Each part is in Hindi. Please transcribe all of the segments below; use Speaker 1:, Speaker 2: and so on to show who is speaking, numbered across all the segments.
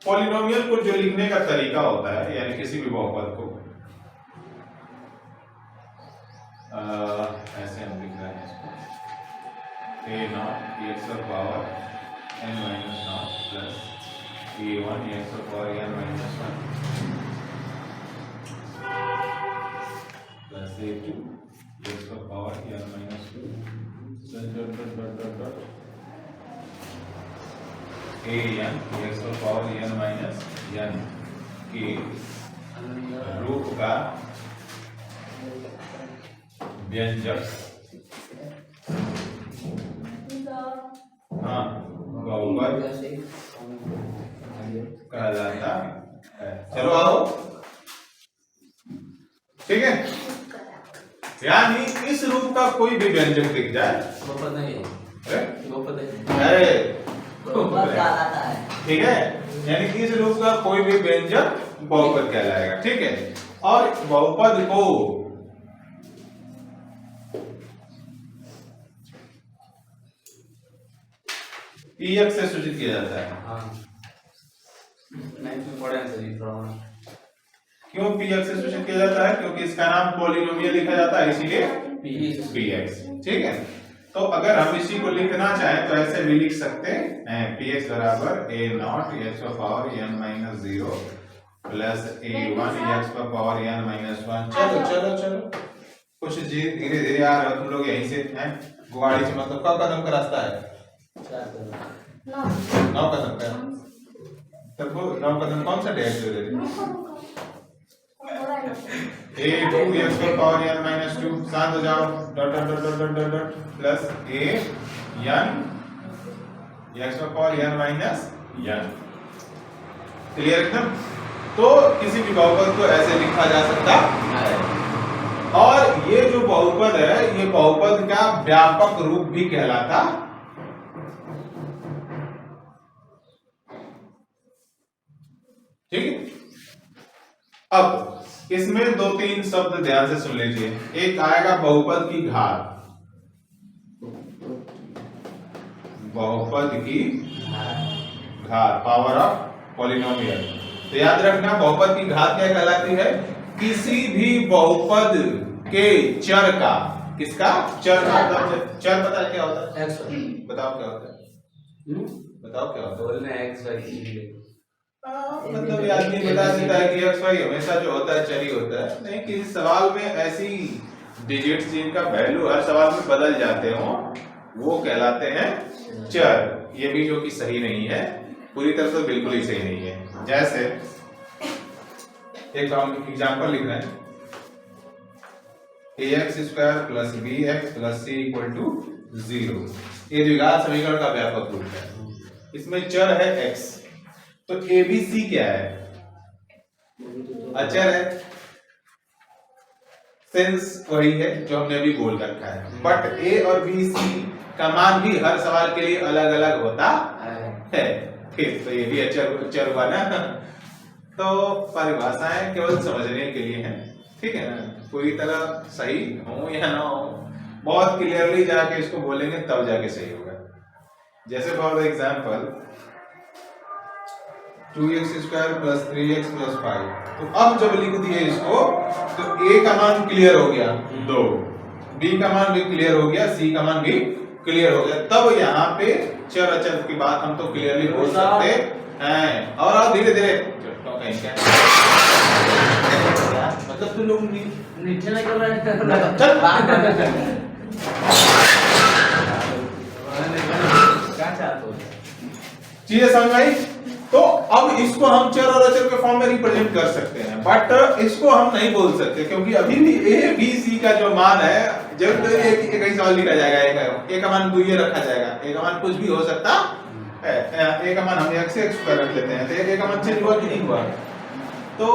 Speaker 1: पॉलिनोमियल को जो लिखने का तरीका होता है, यानी किसी भी बहुपद को ऐसे हम लिख रहे हैं इसको a not x power n minus not plus a1 x power n minus 1 plus a2 x power n minus 2 dot a n x power n minus n के रूप का व्यंजक हाँ बहुपद कहा जाता है। चलो आओ, ठीक है। यानी इस रूप का कोई भी व्यंजक दिख जाए
Speaker 2: बहुपद नहीं है, बहुपद
Speaker 1: है,
Speaker 3: बहुपद कहलाता है,
Speaker 1: ठीक है। यानी इस रूप का कोई भी व्यंजक बहुपद कहलाएगा, ठीक है। और बहुपद को px से सूचित किया जाता है।
Speaker 2: हाँ, नाइन्थ में पढ़े हैं सही थोड़ा।
Speaker 1: क्यों px से सूचित किया जाता है? क्योंकि इसका नाम पॉलिनोमियल लिखा जाता है, इसीलिए px, ठीक है। तो अगर हम इसी को लिखना चाहें तो ऐसे भी लिख सकते हैं, px बराबर a not x power n minus 0 plus a1 x power n minus 1। चलो चलो चलो, कुछ धीरे धीरे आ रहे हो तुम लोग, यहीं से हैं गुवाड़ी से। मतलब कब कदम का रास्ता है? 9 कदम का। तब 9 कदम कौन सा डेट दे रहे? a2 x power n minus 2, शांत हो जाओ, dot dot dot dot dot dot plus a n x power n minus n। Clear एकदम? तो किसी भी बहुपद को ऐसे लिखा जा सकता है। और ये जो बहुपद है, ये बहुपद का व्यापक रूप भी कहलाता, ठीक है। अब इसमें 2-3 शब्द ध्यान से सुन लीजिए। एक आएगा बहुपद की घात, बहुपद की घात, पावर ऑफ पॉलिनोमियल। तो याद रखना, बहुपद की घात क्या कहलाती है? किसी भी बहुपद के चर का, किसका चर का मतलब, चर पता है क्या होता है? बताओ क्या होता है, बताओ क्या होता है?
Speaker 2: बोलने एक्स वाई,
Speaker 1: मतलब ये आदमी बता देता है कि एक्स वाई हमेशा जो होता है चर ही होता है। नहीं, किसी सवाल में ऐसी डिजिट्स जिनका वैल्यू हर सवाल में बदल जाते हो, वो कहलाते हैं चर। ये भी जो कि सही नहीं है, पूरी तरह से बिल्कुल ही सही नहीं है। जैसे एक हम एग्जांपल लिख रहे हैं, ax square plus bx plus c equal to 0। ये द्विघात समीकरण का व्यापक रूप है। इसमें चर है x, तो abc क्या है? अचर है। सेंस वही है जो हमने अभी बोल रखा है, बट a और b c का मान भी हर सवाल के लिए अलग अलग होता है। ठीक, तो ये भी अचर हुआ ना। तो परिभाषाएं केवल समझने के लिए हैं, ठीक है ना। पूरी तरह सही हो या ना हो, बहुत क्लियरली जाके इसको बोलेंगे तब जाके सही होगा। जैसे for example 2x square plus 3x plus 5, तो अब जब लिख दिए इसको, तो a का मान क्लियर हो गया 2, b का मान भी क्लियर हो गया, c का मान भी क्लियर हो गया। तब यहाँ पे चर अचर की बात हम तो क्लियरली बोल सकते हैं। और धीरे धीरे मतलब तुम लोग
Speaker 3: नीचे नहीं कर रहे हैं,
Speaker 1: चल
Speaker 2: क्या चाहते हो?
Speaker 1: चीजें समझ आई? तो अब इसको हम चर और अचर के फॉर्म में रिप्रेजेंट कर सकते हैं, बट इसको हम नहीं बोल सकते, क्योंकि अभी भी a b c का जो मान है, जब एक ही सवाल लिखा जाएगा, a का मान 2 ये रखा जाएगा, a का मान कुछ भी हो सकता है। a का मान हम x स्क्वायर रख लेते हैं, तो a का मान चेंज हुआ कि नहीं हुआ? तो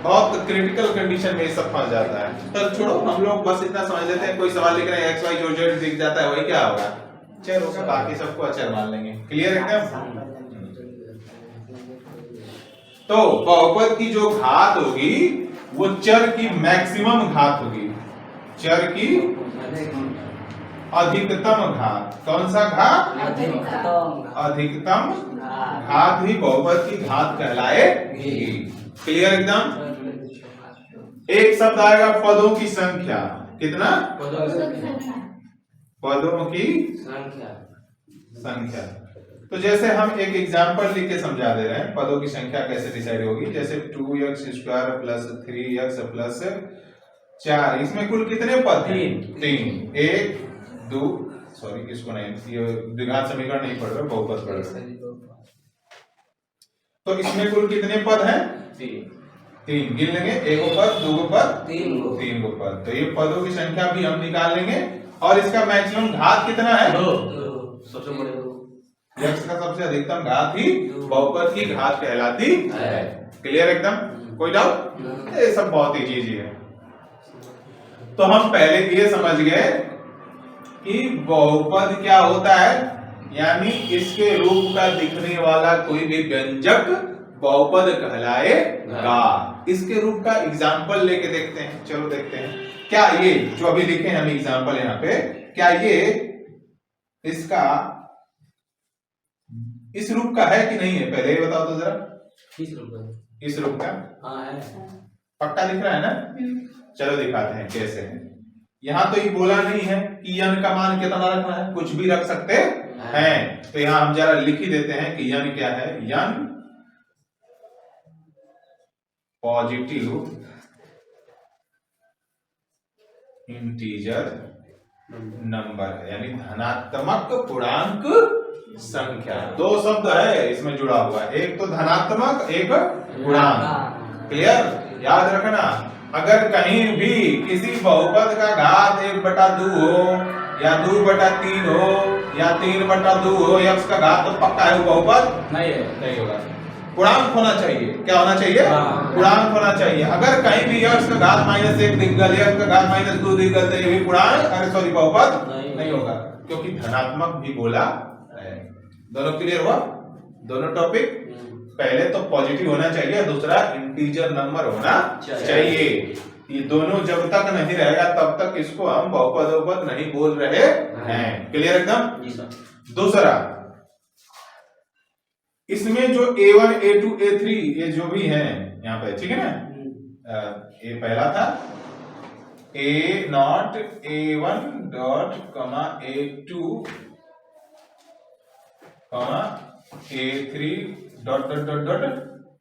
Speaker 1: बहुत क्रिटिकल कंडीशन में ये सब फंस जाता है। तो छोड़ो, हम लोग बस इतना समझ लेते हैं, कोई सवाल लिख रहे हैं x y जो z दिख जाता है, वही क्या होगा? चर होगा, बाकी सबको अचर मान लेंगे। क्लियर एकदम? तो बहुपद की जो घात होगी वो चर की मैक्सिमम घात होगी, चर की, अधिकतम घात। कौन सा घात? अधिकतम घात ही बहुपद की घात कहलाएगी। क्लियर एकदम। एक शब्द आएगा पदों की संख्या। कितना? पदों की संख्या। तो जैसे हम एक एग्जांपल लिख के समझा दे रहे हैं पदों की संख्या कैसे डिसाइड होगी। जैसे 2x² + 3x + 4, इसमें कुल कितने पद हैं? 3। 1 2, सॉरी इसको नहीं, ये द्विघात समीकरण नहीं पढ़ रहे, बहुपद पढ़ रहे। तो इसमें कुल कितने पद हैं? 3 गिन लेंगे। 1 पद, 2 पद, 3 पद। तो ये पदों की संख्या भी हम निकाल लेंगे। और इसका मैक्सिमम घात कितना है? 2।
Speaker 2: सबसे बड़े
Speaker 1: x का सबसे अधिकतम घात ही बहुपद की घात कहलाती है। क्लियर एकदम। कोई डाउट? ये सब बहुत ही इजी है। तो हम पहले ये समझ गए कि बहुपद क्या होता है, यानी इसके रूप का दिखने वाला कोई भी व्यंजक बहुपद कहलाएगा। इसके रूप का एग्जाम्पल लेके देखते हैं। चलो देखते हैं क्या ये जो अभी लिखे हैं हम एग्जाम्पल यहाँ पे, क्या ये इसका इस रूप का है कि नहीं है? पहले ये बताओ तो जरा। इस रूप का?
Speaker 2: हाँ है।
Speaker 1: पक्का दिख रहा है ना? चलो दिखाते हैं कैसे है। यहाँ तो ये बोला नहीं है कि n का मान कितना रखना है, कुछ भी रख सकते हैं। तो यहाँ हम जरा लिख ही देते हैं कि n क्या है। n पॉजिटिव इंटीजर नंबर है, यानी धनात्मक पूर्णांक संख्या। 2 शब्द है इसमें जुड़ा हुआ है, एक तो धनात्मक, एक पूर्णांक। क्लियर? याद रखना, अगर कहीं भी किसी बहुपद का घात 1/2 हो या 2/3 हो या 3/2 हो, x का घात तो पक्का है, वो बहुपद नहीं होगा। पूर्णांक होना चाहिए। क्या होना चाहिए? पूर्णांक होना चाहिए। अगर कहीं भी x का घात -1 दिख गया, x का घात -2 दिख गया, तो ये भी पूर्णांक, अरे सॉरी बहुपद नहीं होगा, क्योंकि धनात्मक भी बोला है। दोनों क्लियर हुआ? दोनों टॉपिक। पहले तो पॉजिटिव होना चाहिए, दूसरा इंटीजर नंबर होना चाहिए। ये दोनों जब तक नहीं रहेगा तब तक इसको हम बहुपद नहीं बोल रहे हैं। क्लियर एकदम। दूसरा, इसमें जो A1 A2 A3 ये जो भी है यहाँ पे, ठीक है ना? ये पहला था A0 A1 डॉट कमा A2 कमा A3 dot dot dot dot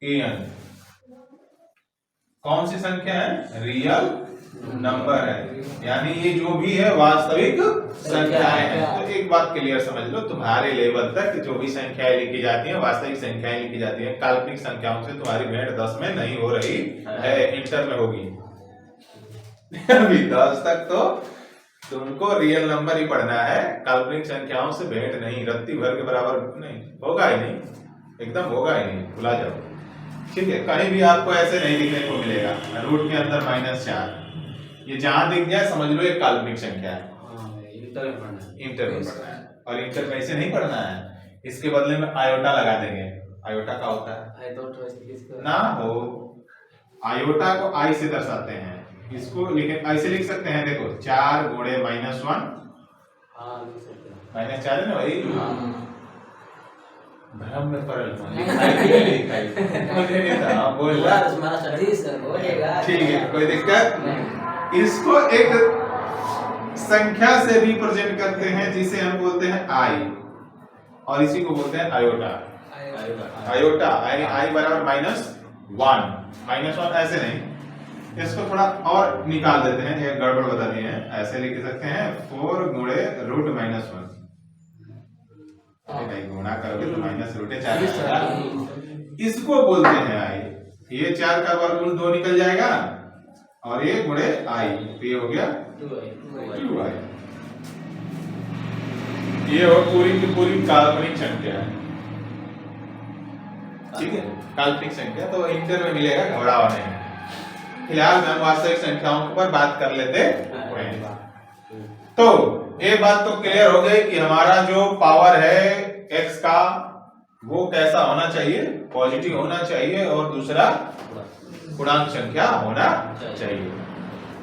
Speaker 1: AN। कौन सी संख्या है? रियल नंबर है, यानी ये जो भी है वास्तविक संख्याएं हैं। तो एक बात क्लियर समझ लो, तुम्हारे लेवल तक जो भी संख्याएं लिखी जाती हैं वास्तविक संख्याएं लिखी जाती हैं। काल्पनिक संख्याओं से तुम्हारी भेंट 10 में नहीं हो रही है, इंटर में होगी। अभी 10 तक तो तुमको रियल नंबर ही पढ़ना है, काल्पनिक संख्याओं से भेंट नहीं, रत्ती भर के बराबर नहीं होगा ही नहीं, एकदम होगा ही नहीं, भुला जाओ। ठीक है, कहीं भी आपको ऐसे नहीं दिखने को मिलेगा। रूट के अंदर -4, ये जहां दिख जाए समझ लो एक काल्पनिक संख्या है। इंटर में पढ़ना है। और इंटर में ऐसे नहीं पढ़ना है, इसके बदले में आयोटा लगा देंगे। आयोटा क्या होता है? ना हो, आयोटा को आई से दर्शाते हैं, इसको ऐसे लिख सकते हैं। देखो 4 गुणे -1, -4 है ना भाई। भ्रम में पड़ल बोल ठीक है, कोई दिक्कत। इसको एक संख्या से रिप्रेजेंट करते हैं जिसे हम बोलते हैं आई, और इसी को बोलते हैं आयोटा। आयोटा यानी आई बराबर -1 ऐसे नहीं, इसको थोड़ा और निकाल देते हैं, एक गड़बड़ बता दिए हैं। ऐसे लिख सकते हैं 4 गुणे √-1। गुणा करोगे तो -√4। इसको बोलते हैं आई। ये 4 का वर्गमूल 2 निकल जाएगा और ये गुणे आई, तो ये हो गया 2i। ये हो पूरी की पूरी काल्पनिक संख्या है। ठीक है, काल्पनिक संख्या तो इंटर में मिलेगा, घबराओ नहीं। फिलहाल हम वास्तविक संख्याओं पर बात कर लेते हैं। तो ये बात तो क्लियर हो गई कि हमारा जो पावर है x का वो कैसा होना चाहिए, पॉजिटिव होना चाहिए, और दूसरा पूर्णांक संख्या होना चाहिए।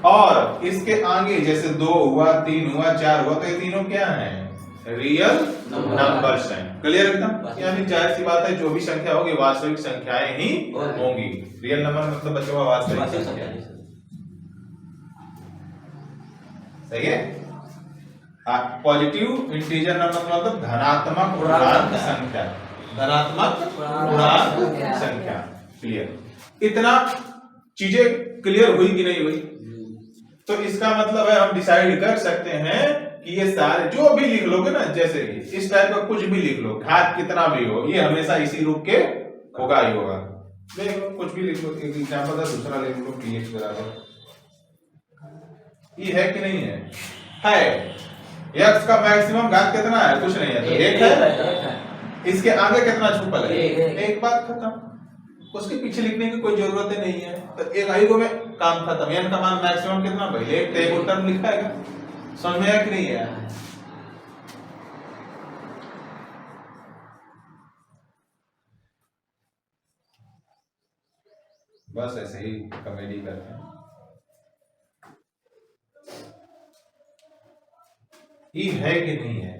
Speaker 1: और इसके आगे जैसे 2 हुआ, 3 हुआ, 4 हुआ, तो ये तीनों क्या हैं? रियल नंबर्स हैं। क्लियर एकदम? यानी जाहिर सी बात है जो भी संख्या होगी वास्तविक संख्याएं ही होंगी। रियल नंबर मतलब बच्चों का वास्तविक संख्या। सही है? पॉजिटिव इंटीजर नंबर मतलब धनात्मक पूर्णांक संख्या। धनात्मक पूर्णांक संख्या। क्लियर? इतना चीजें क्लियर हुई कि नहीं हुई? तो इसका मतलब है हम डिसाइड कर सकते हैं कि ये सारे जो भी लिख लोगे ना, जैसे कि इस टाइप का कुछ भी लिख लो, घात कितना भी हो, ये हमेशा इसी रूप के होगा ही होगा। देख लो कुछ भी लिख लो, एक एग्जांपल था, दूसरा लिख लो, px बराबर ये है कि नहीं है? है। x का मैक्सिमम घात कितना है? कुछ नहीं है, तो 1 है। इसके आगे कितना छुपल है? एक बात खत्म, उसके पीछे लिखने की कोई जरूरत ही नहीं है। तो एक आइगो में काम खत्म। n का मान मैक्सिमम कितना भाई? 1 टेबल टर्म लिखा है, समझ में आया कि नहीं है? बस ऐसे ही कॉमेडी करते हैं। ये है कि नहीं है?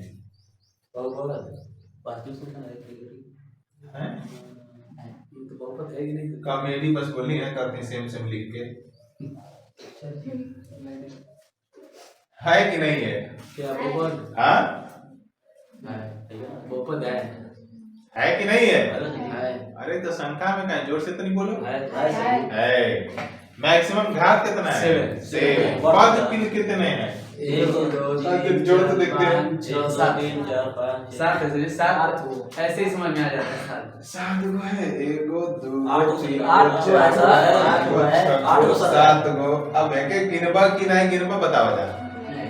Speaker 1: कॉमेडी बस बोली है, करते सेम सेम लिख के। है कि नहीं है?
Speaker 2: क्या बहुपद?
Speaker 1: हाँ
Speaker 2: बहुपद
Speaker 1: है कि नहीं है?
Speaker 2: है।
Speaker 1: अरे तो संख्या में कहीं जोर से तो नहीं बोलो।
Speaker 2: है।
Speaker 1: मैक्सिमम घात कितना है? 7। पद कितने हैं?
Speaker 2: 1 2 3
Speaker 1: जोड़ तो देखते हैं।
Speaker 2: 6 7 3 4 5 7 ऐसे ही समझ में आ जाता है।
Speaker 1: 7 गो है, 1 2
Speaker 3: 8
Speaker 1: 3
Speaker 3: 8
Speaker 1: 7 गो। अब है के गिनबा कि नहीं गिनबा बताओ जा।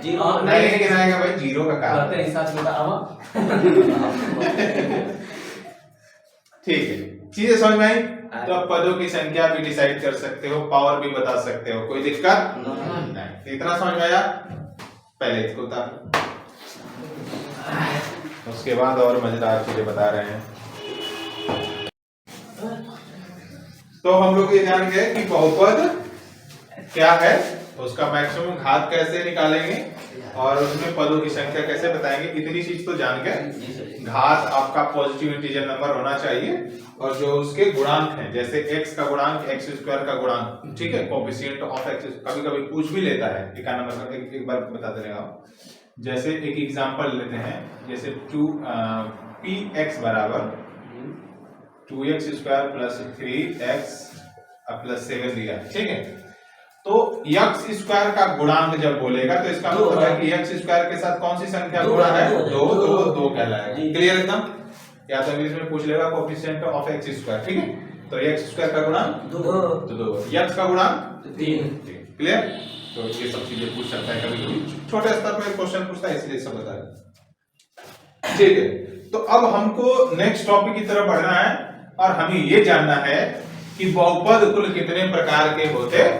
Speaker 3: जीरो
Speaker 1: नहीं गिनाएगा भाई, जीरो का काम
Speaker 2: करते हैं हिसाब से बताओ।
Speaker 1: ठीक है, चीजें समझ में आई? तो आप पदों की संख्या भी डिसाइड कर सकते हो, पावर भी बता सकते हो, कोई दिक्कत नहीं। इतना समझ में आया? पहले इसको उतार, उसके बाद और मजेदार चीजें बता रहे हैं। तो हम लोग ये जान गए कि बहुपद क्या है, उसका मैक्सिमम घात कैसे निकालेंगे और उसमें पदों की संख्या कैसे बताएंगे। इतनी चीज तो जान गए। घात आपका पॉजिटिव इंटीजर नंबर होना चाहिए और जो उसके गुणांक हैं, जैसे x का गुणांक x² का गुणांक, ठीक है, कोएफिशिएंट ऑफ x कभी कभी पूछ भी लेता है। एक नंबर एक बार बता देगा आप। जैसे एक एग्जांपल लेते हैं, जैसे 2px बराबर 2x² + 3x + 7 दिया, ठीक है। तो x² का गुणांक जब बोलेगा तो इसका मतलब है कि x² के साथ कौन सी संख्या गुणा है? 2 कहलाएगा। क्लियर एकदम? या तो इंग्लिश में पूछ लेगा कोएफिशिएंट ऑफ x², ठीक है। तो x² का गुणांक 2, x का गुणांक 3। क्लियर? तो ये सब चीजें पूछ सकता है, कभी कभी छोटे स्तर पर क्वेश्चन पूछता है, इसलिए सब बता रहे। ठीक है, तो अब हमको नेक्स्ट टॉपिक की तरफ बढ़ना है और हमें ये जानना है कि बहुपद कुल कितने प्रकार के होते हैं।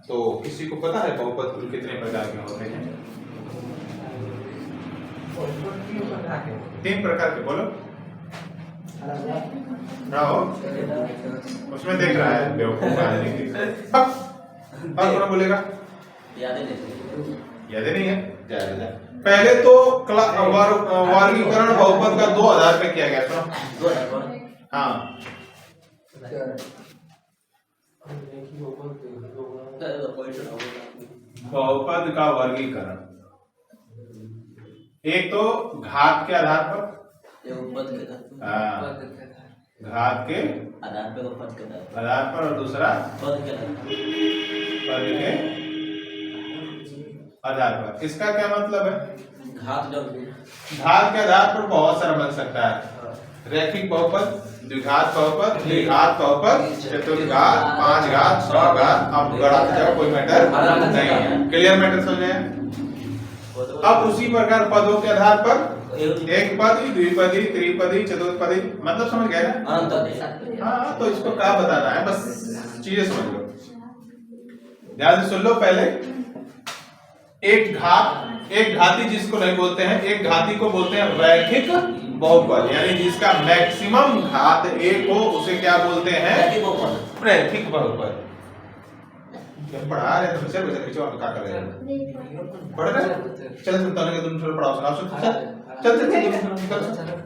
Speaker 1: तो किसी को पता है बहुपद कुल कितने प्रकार के होते हैं? 3 प्रकार के, बोलो। राहो उसमें देख रहा है बेवकूफ आदमी। और कौन बोलेगा?
Speaker 3: याद
Speaker 1: नहीं है? जा। पहले तो वर्गीकरण बहुपद का 2 आधार पे किया गया था। हाँ, बहुपद का वर्गीकरण एक तो घात के आधार पर, घात के आधार पर, और दूसरा पद के आधार पर। इसका क्या मतलब है? घात के आधार पर बहुत सारा बन सकता है। रैखिक बहुपद, द्विघात बहुपद, त्रिघात बहुपद, चतुर्घात, 5 घात, 6 घात। अब गणा जब कोई मैटर नहीं है। क्लियर मैटर समझ में? अब उसी प्रकार पदों के आधार पर एक पदी, द्विपदी, त्रिपदी, चतुर्पदी, मतलब समझ गए ना? हाँ, तो इसको क्या बताना है, बस चीजें समझ लो, ध्यान से सुन लो। पहले एक घाती जिसको नहीं बोलते हैं, एक घाती को बोलते हैं रैखिक बहुपद, यानी जिसका मैक्सिमम घात 1 हो उसे क्या बोलते हैं? रैखिक बहुपद। हम पढ़ा रहे तो चल बच्चा पीछे क्या कर रहे हैं पढ़ रहे चल तुम तने तुम थोड़ा पढ़ाओ सुनाओ चल चल चल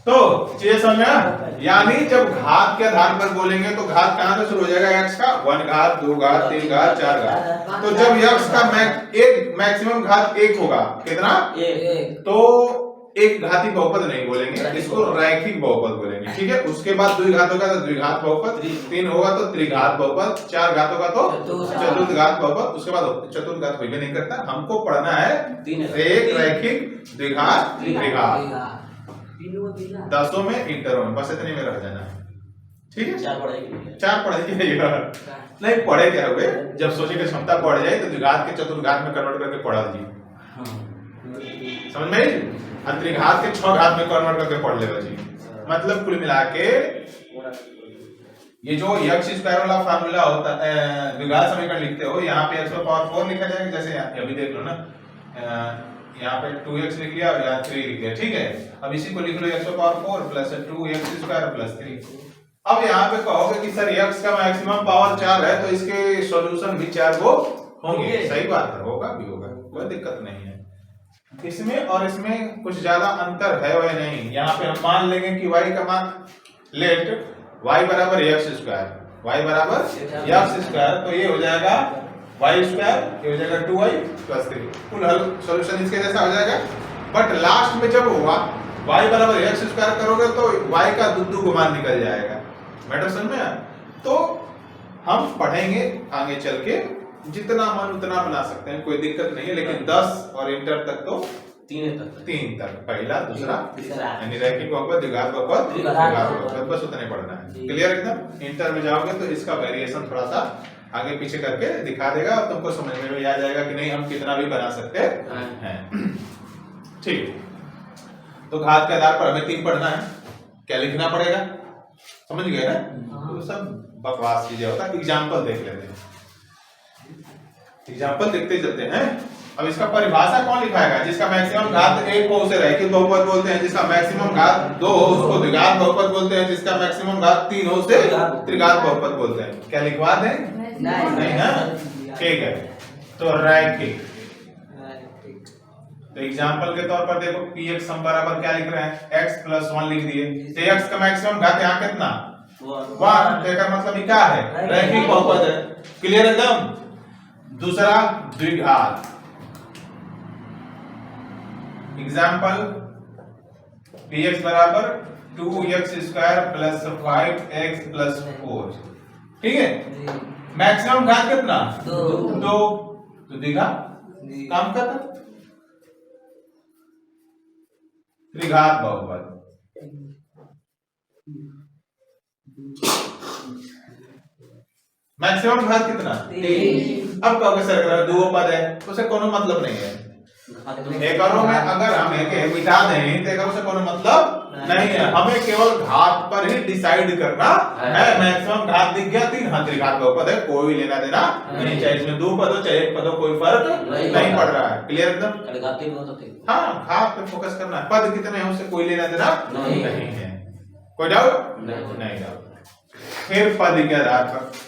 Speaker 1: तो ये समझा यानी जब घात के आधार पर बोलेंगे तो घात कहां से शुरू हो जाएगा x का 1 घात 2 घात 3 घात 4 घात तो जब x का मैक्सिमम घात 1 होगा कितना
Speaker 3: 1
Speaker 1: तो एक घाती बहुपद नहीं बोलेंगे इसको रैखिक बहुपद बोलेंगे ठीक है उसके बाद द्विघात होगा तो द्विघात बहुपद 3 होगा तो त्रिघात बहुपद 4 घात होगा तो चतुर्घात बहुपद उसके बाद चतुर्घात कोई भी नहीं करता हमको पढ़ना है एक रैखिक द्विघात त्रिघात दसों में इंटरवल में बस इतने में रह जाना है ठीक है 4 पढ़ेंगे नहीं पढ़े क्या हुए जब सोचने की क्षमता बढ़ जाए तो द्विघात के चतुर्घात में कन्वर्ट करके पढ़ा जी समझ में त्रिघात के 6 घात में कन्वर्ट करके पढ़ लेगा जी मतलब कुल मिला के ये जो x स्क्वायर वाला फार्मूला होता है द्विघात समीकरण लिखते हो यहाँ पे x पावर 4 लिखा जाएगा जैसे अभी देख लो ना यहाँ पे 2x लिख लिया और यहाँ 3 लिख लिया ठीक है अब इसी को लिख लो x power 4 plus 2x square plus 3 अब यहाँ पे कहोगे कि सर x का मैक्सिमम पावर 4 है तो इसके सॉल्यूशन भी 4 को होंगे सही बात है होगा भी होगा कोई दिक्कत नहीं है इसमें और इसमें कुछ ज्यादा अंतर है वह नहीं यहाँ पे हम मान लेंगे कि y का मान लेट y बराबर x स्क्वायर y बराबर x स्क्वायर तो ये हो जाएगा y स्क्वायर ये हो जाएगा 2y प्लस 3 कुल हल सॉल्यूशन इसके जैसा हो जाएगा बट लास्ट में जब हुआ y बराबर x स्क्वायर करोगे तो y का दुद्दू को मान निकल जाएगा मैटर समझ में आया तो हम पढ़ेंगे आगे चल के जितना मन उतना बना सकते हैं कोई दिक्कत नहीं है लेकिन 10 और इंटर तक तो 3 तक पहला दूसरा यानी रैखिक बहुपद द्विघात बहुपद त्रिघात बहुपद बस उतने पढ़ना है क्लियर एकदम इंटर में जाओगे तो इसका वेरिएशन थोड़ा सा आगे पीछे करके दिखा देगा और तुमको समझ में भी आ जाएगा कि नहीं हम कितना भी बना सकते हैं ठीक तो घात के आधार पर हमें 3 पढ़ना है क्या लिखना पड़ेगा समझ गए ना तो सब बकवास चीजें होता है एग्जाम्पल देख लेते हैं एग्जाम्पल देखते चलते हैं अब इसका परिभाषा कौन लिखाएगा जिसका मैक्सिमम घात 1 हो उसे रैखिक बहुपद बोलते हैं जिसका मैक्सिमम घात 2 हो उसको द्विघात बहुपद बोलते हैं जिसका मैक्सिमम घात 3 हो उसे त्रिघात बहुपद बोलते हैं क्या लिखवा दें नहीं ना ठीक है तो रैखिक तो एग्जांपल के तौर पर देखो px हम बराबर क्या लिख रहे हैं x + 1 लिख दिए तो x का मैक्सिमम घात यहाँ कितना 1 तो इसका मतलब क्या है रैखिक बहुपद है क्लियर एकदम दूसरा द्विघात एग्जांपल px बराबर 2x square plus 5x plus 4 ठीक है मैक्सिमम घात कितना 2 तो द्विघात काम करता त्रिघात बहुपद मैक्सिमम घात कितना 3 अब कहोगे सर अगर 2 पद है तो उसे कोनो मतलब नहीं है एकरों में अगर हम एक मिटा दें तो एकरों से कोनो मतलब नहीं है हमें केवल घात पर ही डिसाइड करना है मैक्सिमम घात दिख गया 3 हाँ त्रिघात बहुपद है कोई लेना देना नहीं चाहे इसमें 2 पद हो चाहे 1 पद हो कोई फर्क नहीं पड़ रहा है क्लियर एकदम हाँ घात पे फोकस करना है पद कितने हैं उससे कोई लेना देना नहीं है कोई डाउट नहीं डाउट फिर पद के आधार पर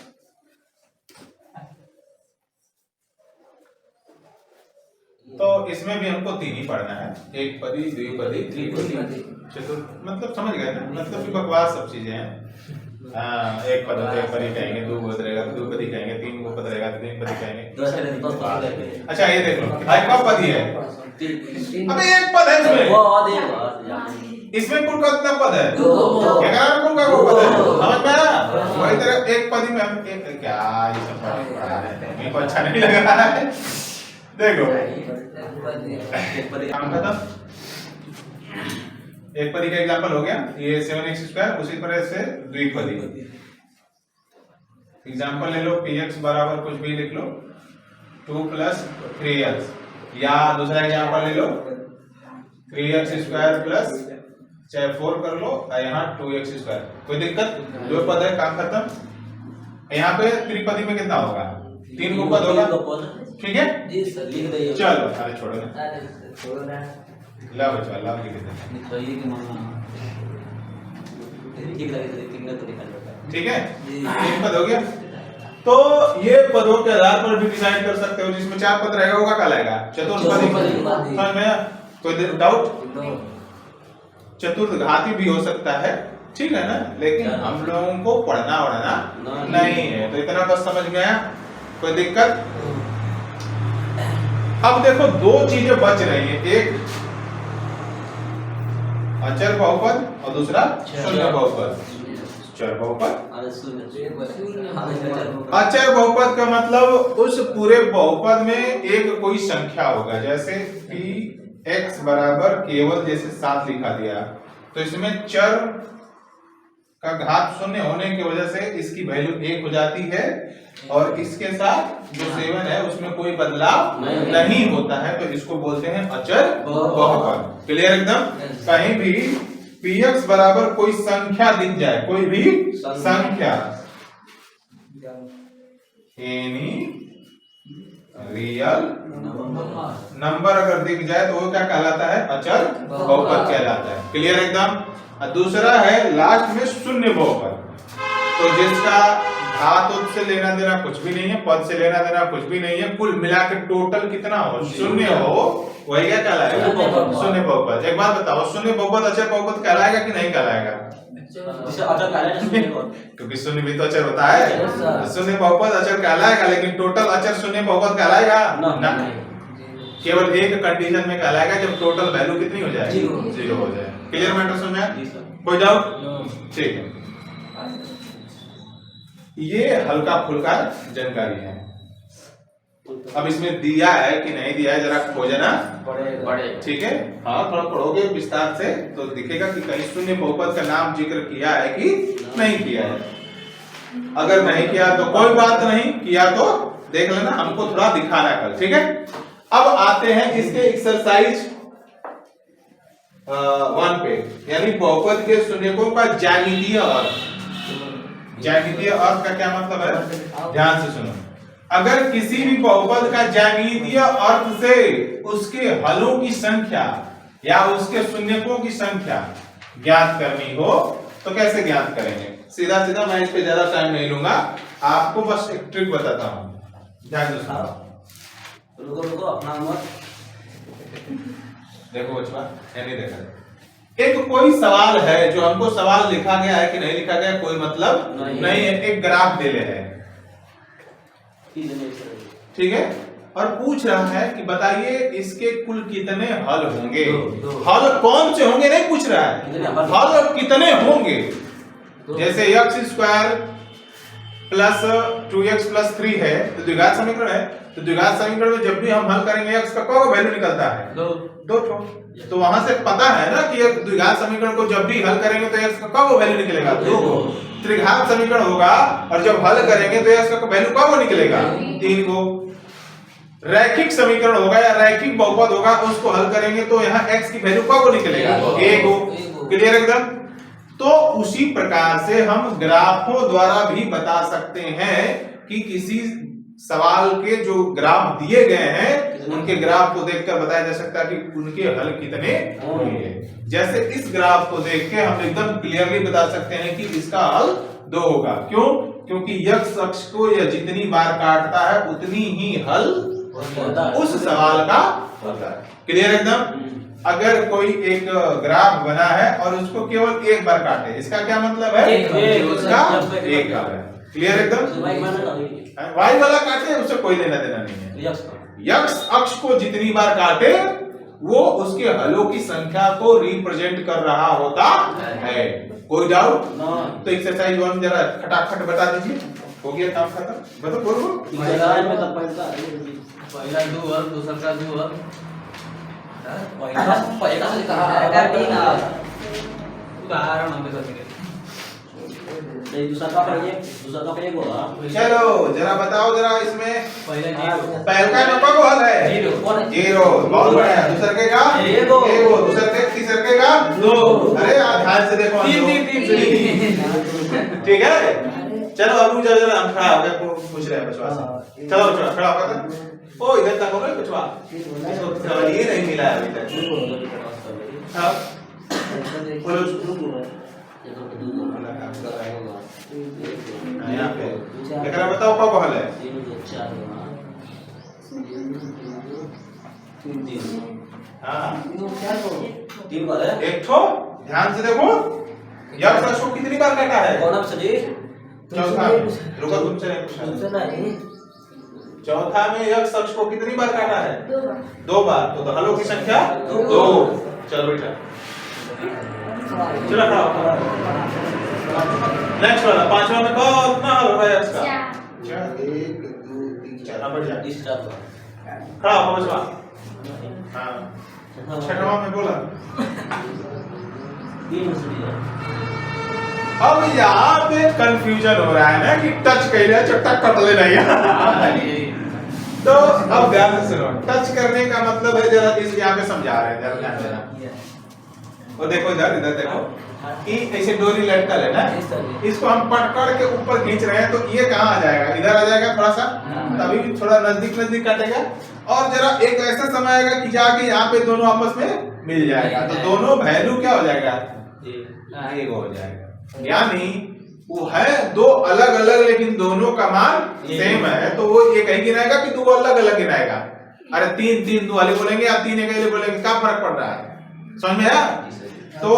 Speaker 1: तो इसमें भी हमको 3 ही पढ़ना है एक पदी द्विपदी त्रिपदी चतुर मतलब समझ गए ना मतलब कि बकवास सब चीजें हैं एक पद तो एक पदी कहेंगे 2 पद रहेगा 2 पदी कहेंगे 3 पद रहेगा 3 पदी कहेंगे अच्छा ये देख लो भाई कब पदी है अबे एक पद है इसमें कुल कितना पद है 2 कुल का पद है समझ में आया वही तरह एक पदी में हम क्या ये सब पढ़ा रहे हैं मेरे को अच्छा नहीं लग रहा है देखो काम खत्म एक पदी का एग्जांपल हो गया ये 7x स्क्वायर उसी तरह से द्विपदी एग्जांपल ले लो px बराबर कुछ भी लिख लो 2 + 3x या दूसरा एग्जांपल ले लो 3x स्क्वायर प्लस चाहे 4 कर लो और यहाँ 2x स्क्वायर कोई दिक्कत 2 पद है काम खत्म यहाँ पे त्रिपदी में कितना होगा 3 को पद होगा ठीक है
Speaker 3: जी सर लिख दीजिए
Speaker 1: चलो अरे छोड़ो ना लाओ लिख देते हैं
Speaker 3: तो ये कि माना ठीक लगे तो 3 तो निकाल लेता
Speaker 1: ठीक है, एक पद हो गया। तो ये पदों के आधार पर भी डिसाइड कर सकते हो, जिसमें 4 पद रहेगा वो क्या कहलाएगा? चतुर्पदी। समझ में आया? कोई डाउट? चतुर्घाती भी हो सकता है, ठीक है ना, लेकिन हम लोगों को पढ़ना नहीं है, तो इतना बस समझ में आया। कोई दिक्कत? अब देखो दो चीजें बच रही हैं, एक अचर बहुपद और दूसरा शून्य बहुपद। चर बहुपद, अचर बहुपद का मतलब उस पूरे बहुपद में एक कोई संख्या होगा, जैसे कि x बराबर केवल जैसे 7 लिखा दिया, तो इसमें चर का घात 0 होने की वजह से इसकी वैल्यू 1 हो जाती है, और इसके साथ जो 7 है उसमें कोई बदलाव नहीं होता है, तो इसको बोलते हैं अचर बहुपद। क्लियर एकदम? कहीं भी px बराबर कोई संख्या दिख जाए, कोई भी संख्या, एनी रियल नंबर अगर दिख जाए तो वो क्या कहलाता है? अचर बहुपद कहलाता है। क्लियर एकदम? और दूसरा है लास्ट में शून्य बहुपद, तो जिसका घात से लेना देना कुछ भी नहीं है, पद से लेना देना कुछ भी नहीं है, कुल मिला के टोटल कितना हो? 0 हो, वही क्या कहलाएगा? शून्य बहुपद। एक बात बताओ, शून्य बहुपद अचर बहुपद कहलाएगा कि नहीं कहलाएगा? क्योंकि शून्य भी तो अचर होता है, शून्य बहुपद अचर कहलाएगा, लेकिन टोटल अचर शून्य बहुपद कहलाएगा ना। केवल एक कंडीशन में कहलाएगा, जब टोटल वैल्यू कितनी हो जाए? 0 हो जाए। क्लियर मैटर समझ में? कोई डाउट? ठीक है, ये हल्का फुल्का जानकारी है। अब इसमें दिया है कि नहीं दिया है जरा खोजना पड़े, ठीक है? हाँ, थोड़ा पढ़ोगे विस्तार से तो दिखेगा कि कहीं शून्य बहुपद का नाम जिक्र किया है कि नहीं किया है। अगर नहीं किया तो कोई बात नहीं, किया तो देख लेना, हमको थोड़ा दिखाना कल, ठीक है? अब आते हैं इसके एक्सरसाइज 1 पे, यानी बहुपद के शून्यकों का ज्यामितीय अर्थ। ज्यामितीय अर्थ का क्या मतलब है? ध्यान से सुनो। अगर किसी भी बहुपद का ज्यामितीय अर्थ से उसके हलों की संख्या या उसके शून्यकों की संख्या ज्ञात करनी हो तो कैसे ज्ञात करेंगे? सीधा सीधा, मैं इस पे ज्यादा टाइम नहीं लूंगा, आपको बस एक ट्रिक बताता हूं, ध्यान से सुनो।
Speaker 3: रुको अपना मत
Speaker 1: देखो बच्चा, नहीं देखा, एक कोई सवाल है जो हमको सवाल लिखा गया है कि नहीं लिखा गया कोई मतलब नहीं है, एक ग्राफ दे रहे हैं, ठीक है, और पूछ रहा है कि बताइए इसके कुल कितने हल होंगे। हल कौन से होंगे नहीं पूछ रहा है, हल कितने होंगे। जैसे x² प्लस 2x प्लस 3 है तो द्विघात समीकरण है, तो द्विघात समीकरण में जब भी हम हल करेंगे x का क्या वैल्यू निकलता है? 2 ठो। तो वहां से पता है ना कि एक द्विघात समीकरण को जब भी हल करेंगे तो x का क्या वैल्यू निकलेगा? 2। त्रिघात समीकरण होगा और जब हल करेंगे तो x का वैल्यू क्या निकलेगा? 3 को। रैखिक समीकरण होगा या रैखिक बहुपद होगा, उसको हल करेंगे तो यहाँ x की वैल्यू क्या निकलेगा? 1 को। क्लियर एकदम? तो उसी प्रकार से हम ग्राफों द्वारा भी बता सकते हैं कि किसी सवाल के जो ग्राफ दिए गए हैं उनके ग्राफ को देखकर बताया जा सकता है कि उनके हल कितने होंगे। जैसे इस ग्राफ को देख के हम एकदम क्लियरली बता सकते हैं कि इसका हल 2 होगा। क्यों? क्योंकि x अक्ष को यह जितनी बार काटता है उतनी ही हल उस सवाल का होता है। क्लियर एकदम? अगर कोई एक ग्राफ बना है और उसको केवल एक बार काटे, इसका क्या मतलब है? उसका एक बार है। क्लियर एकदम? वाई वाला काटे उससे कोई लेना देना नहीं है। x अक्ष को जितनी बार काटे वो उसके हलों की संख्या को रिप्रेजेंट कर रहा होता है। कोई डाउट? तो एक्सरसाइज 1 जरा खटाखट बता दीजिए, हो गया काम खत्म। बताओ बोलो।
Speaker 2: पहला 2 और दूसरा का 2 और
Speaker 3: पहला से कहा
Speaker 2: उदाहरण हम देखो
Speaker 3: दूसरा का पहले होगा।
Speaker 1: चलो जरा बताओ जरा इसमें
Speaker 2: पहला 0
Speaker 1: पहला नंबर को हल है 0। बहुत बढ़िया। दूसरे का 1, तीसरे का 2। अरे ध्यान से देखो, 3 ठीक है। चलो अब जरा हम खड़ा हो गए, पूछ रहे हैं बचवा से। चलो खड़ा होकर ओ इधर तक हो गए बचवा, इसको ये नहीं मिला है अभी तक। बोलो
Speaker 3: देखो तो दो
Speaker 1: वाला काम कर रहा है।
Speaker 3: होगा
Speaker 1: हाँ, यहाँ पे लेकिन बताओ कब हल है?
Speaker 3: 3 2 4 होगा 3 3
Speaker 1: हाँ
Speaker 3: 3 बार है
Speaker 1: एक ठो ध्यान से देखो यक्ष अक्ष को कितनी बार काटा है?
Speaker 3: कौन ऑप्शन जी
Speaker 1: चौथा में। रुको तुमसे नहीं पूछा।
Speaker 3: नहीं
Speaker 1: चौथा में यक्ष अक्ष को कितनी बार काटा है? 2 बार। तो हलों की संख्या 2। चलो बेटा चलो खड़ा हो। नेक्स्ट वाला पांचवा में कितना हल होगा यक्ष का? 1 2 3 4 बढ़ जा।
Speaker 3: इस तरह
Speaker 1: खड़ा हो पांचवा। हाँ छठवा में बोला
Speaker 3: 3 मछली है
Speaker 1: अब यहाँ पे कंफ्यूजन हो रहा है ना कि टच कर लिया चट्टा कटले नहीं है। तो अब ध्यान से सुनो टच करने का मतलब है जरा इस यहाँ पे समझा रहे हैं जरा ध्यान देना। वो देखो इधर इधर देखो कि ऐसे डोरी लटकल है ना इसको हम पकड़ के ऊपर खींच रहे हैं तो ये कहाँ आ जाएगा? इधर आ जाएगा थोड़ा सा तभी भी थोड़ा नजदीक नजदीक काटेगा और जरा एक ऐसा समय आएगा कि जाके यहाँ पे दोनों आपस में मिल जाएगा तो दोनों वैल्यू क्या हो जाएगा? एक हो जाएगा। यानी वो है दो अलग अलग लेकिन दोनों का मान सेम है तो वो एक ही गिनाएगा कि दो अलग अलग गिनाएगा? अरे 3 3 दो वाले बोलेंगे या 3 एक वाले बोलेंगे क्या फर्क पड़ रहा है? समझ में आया? तो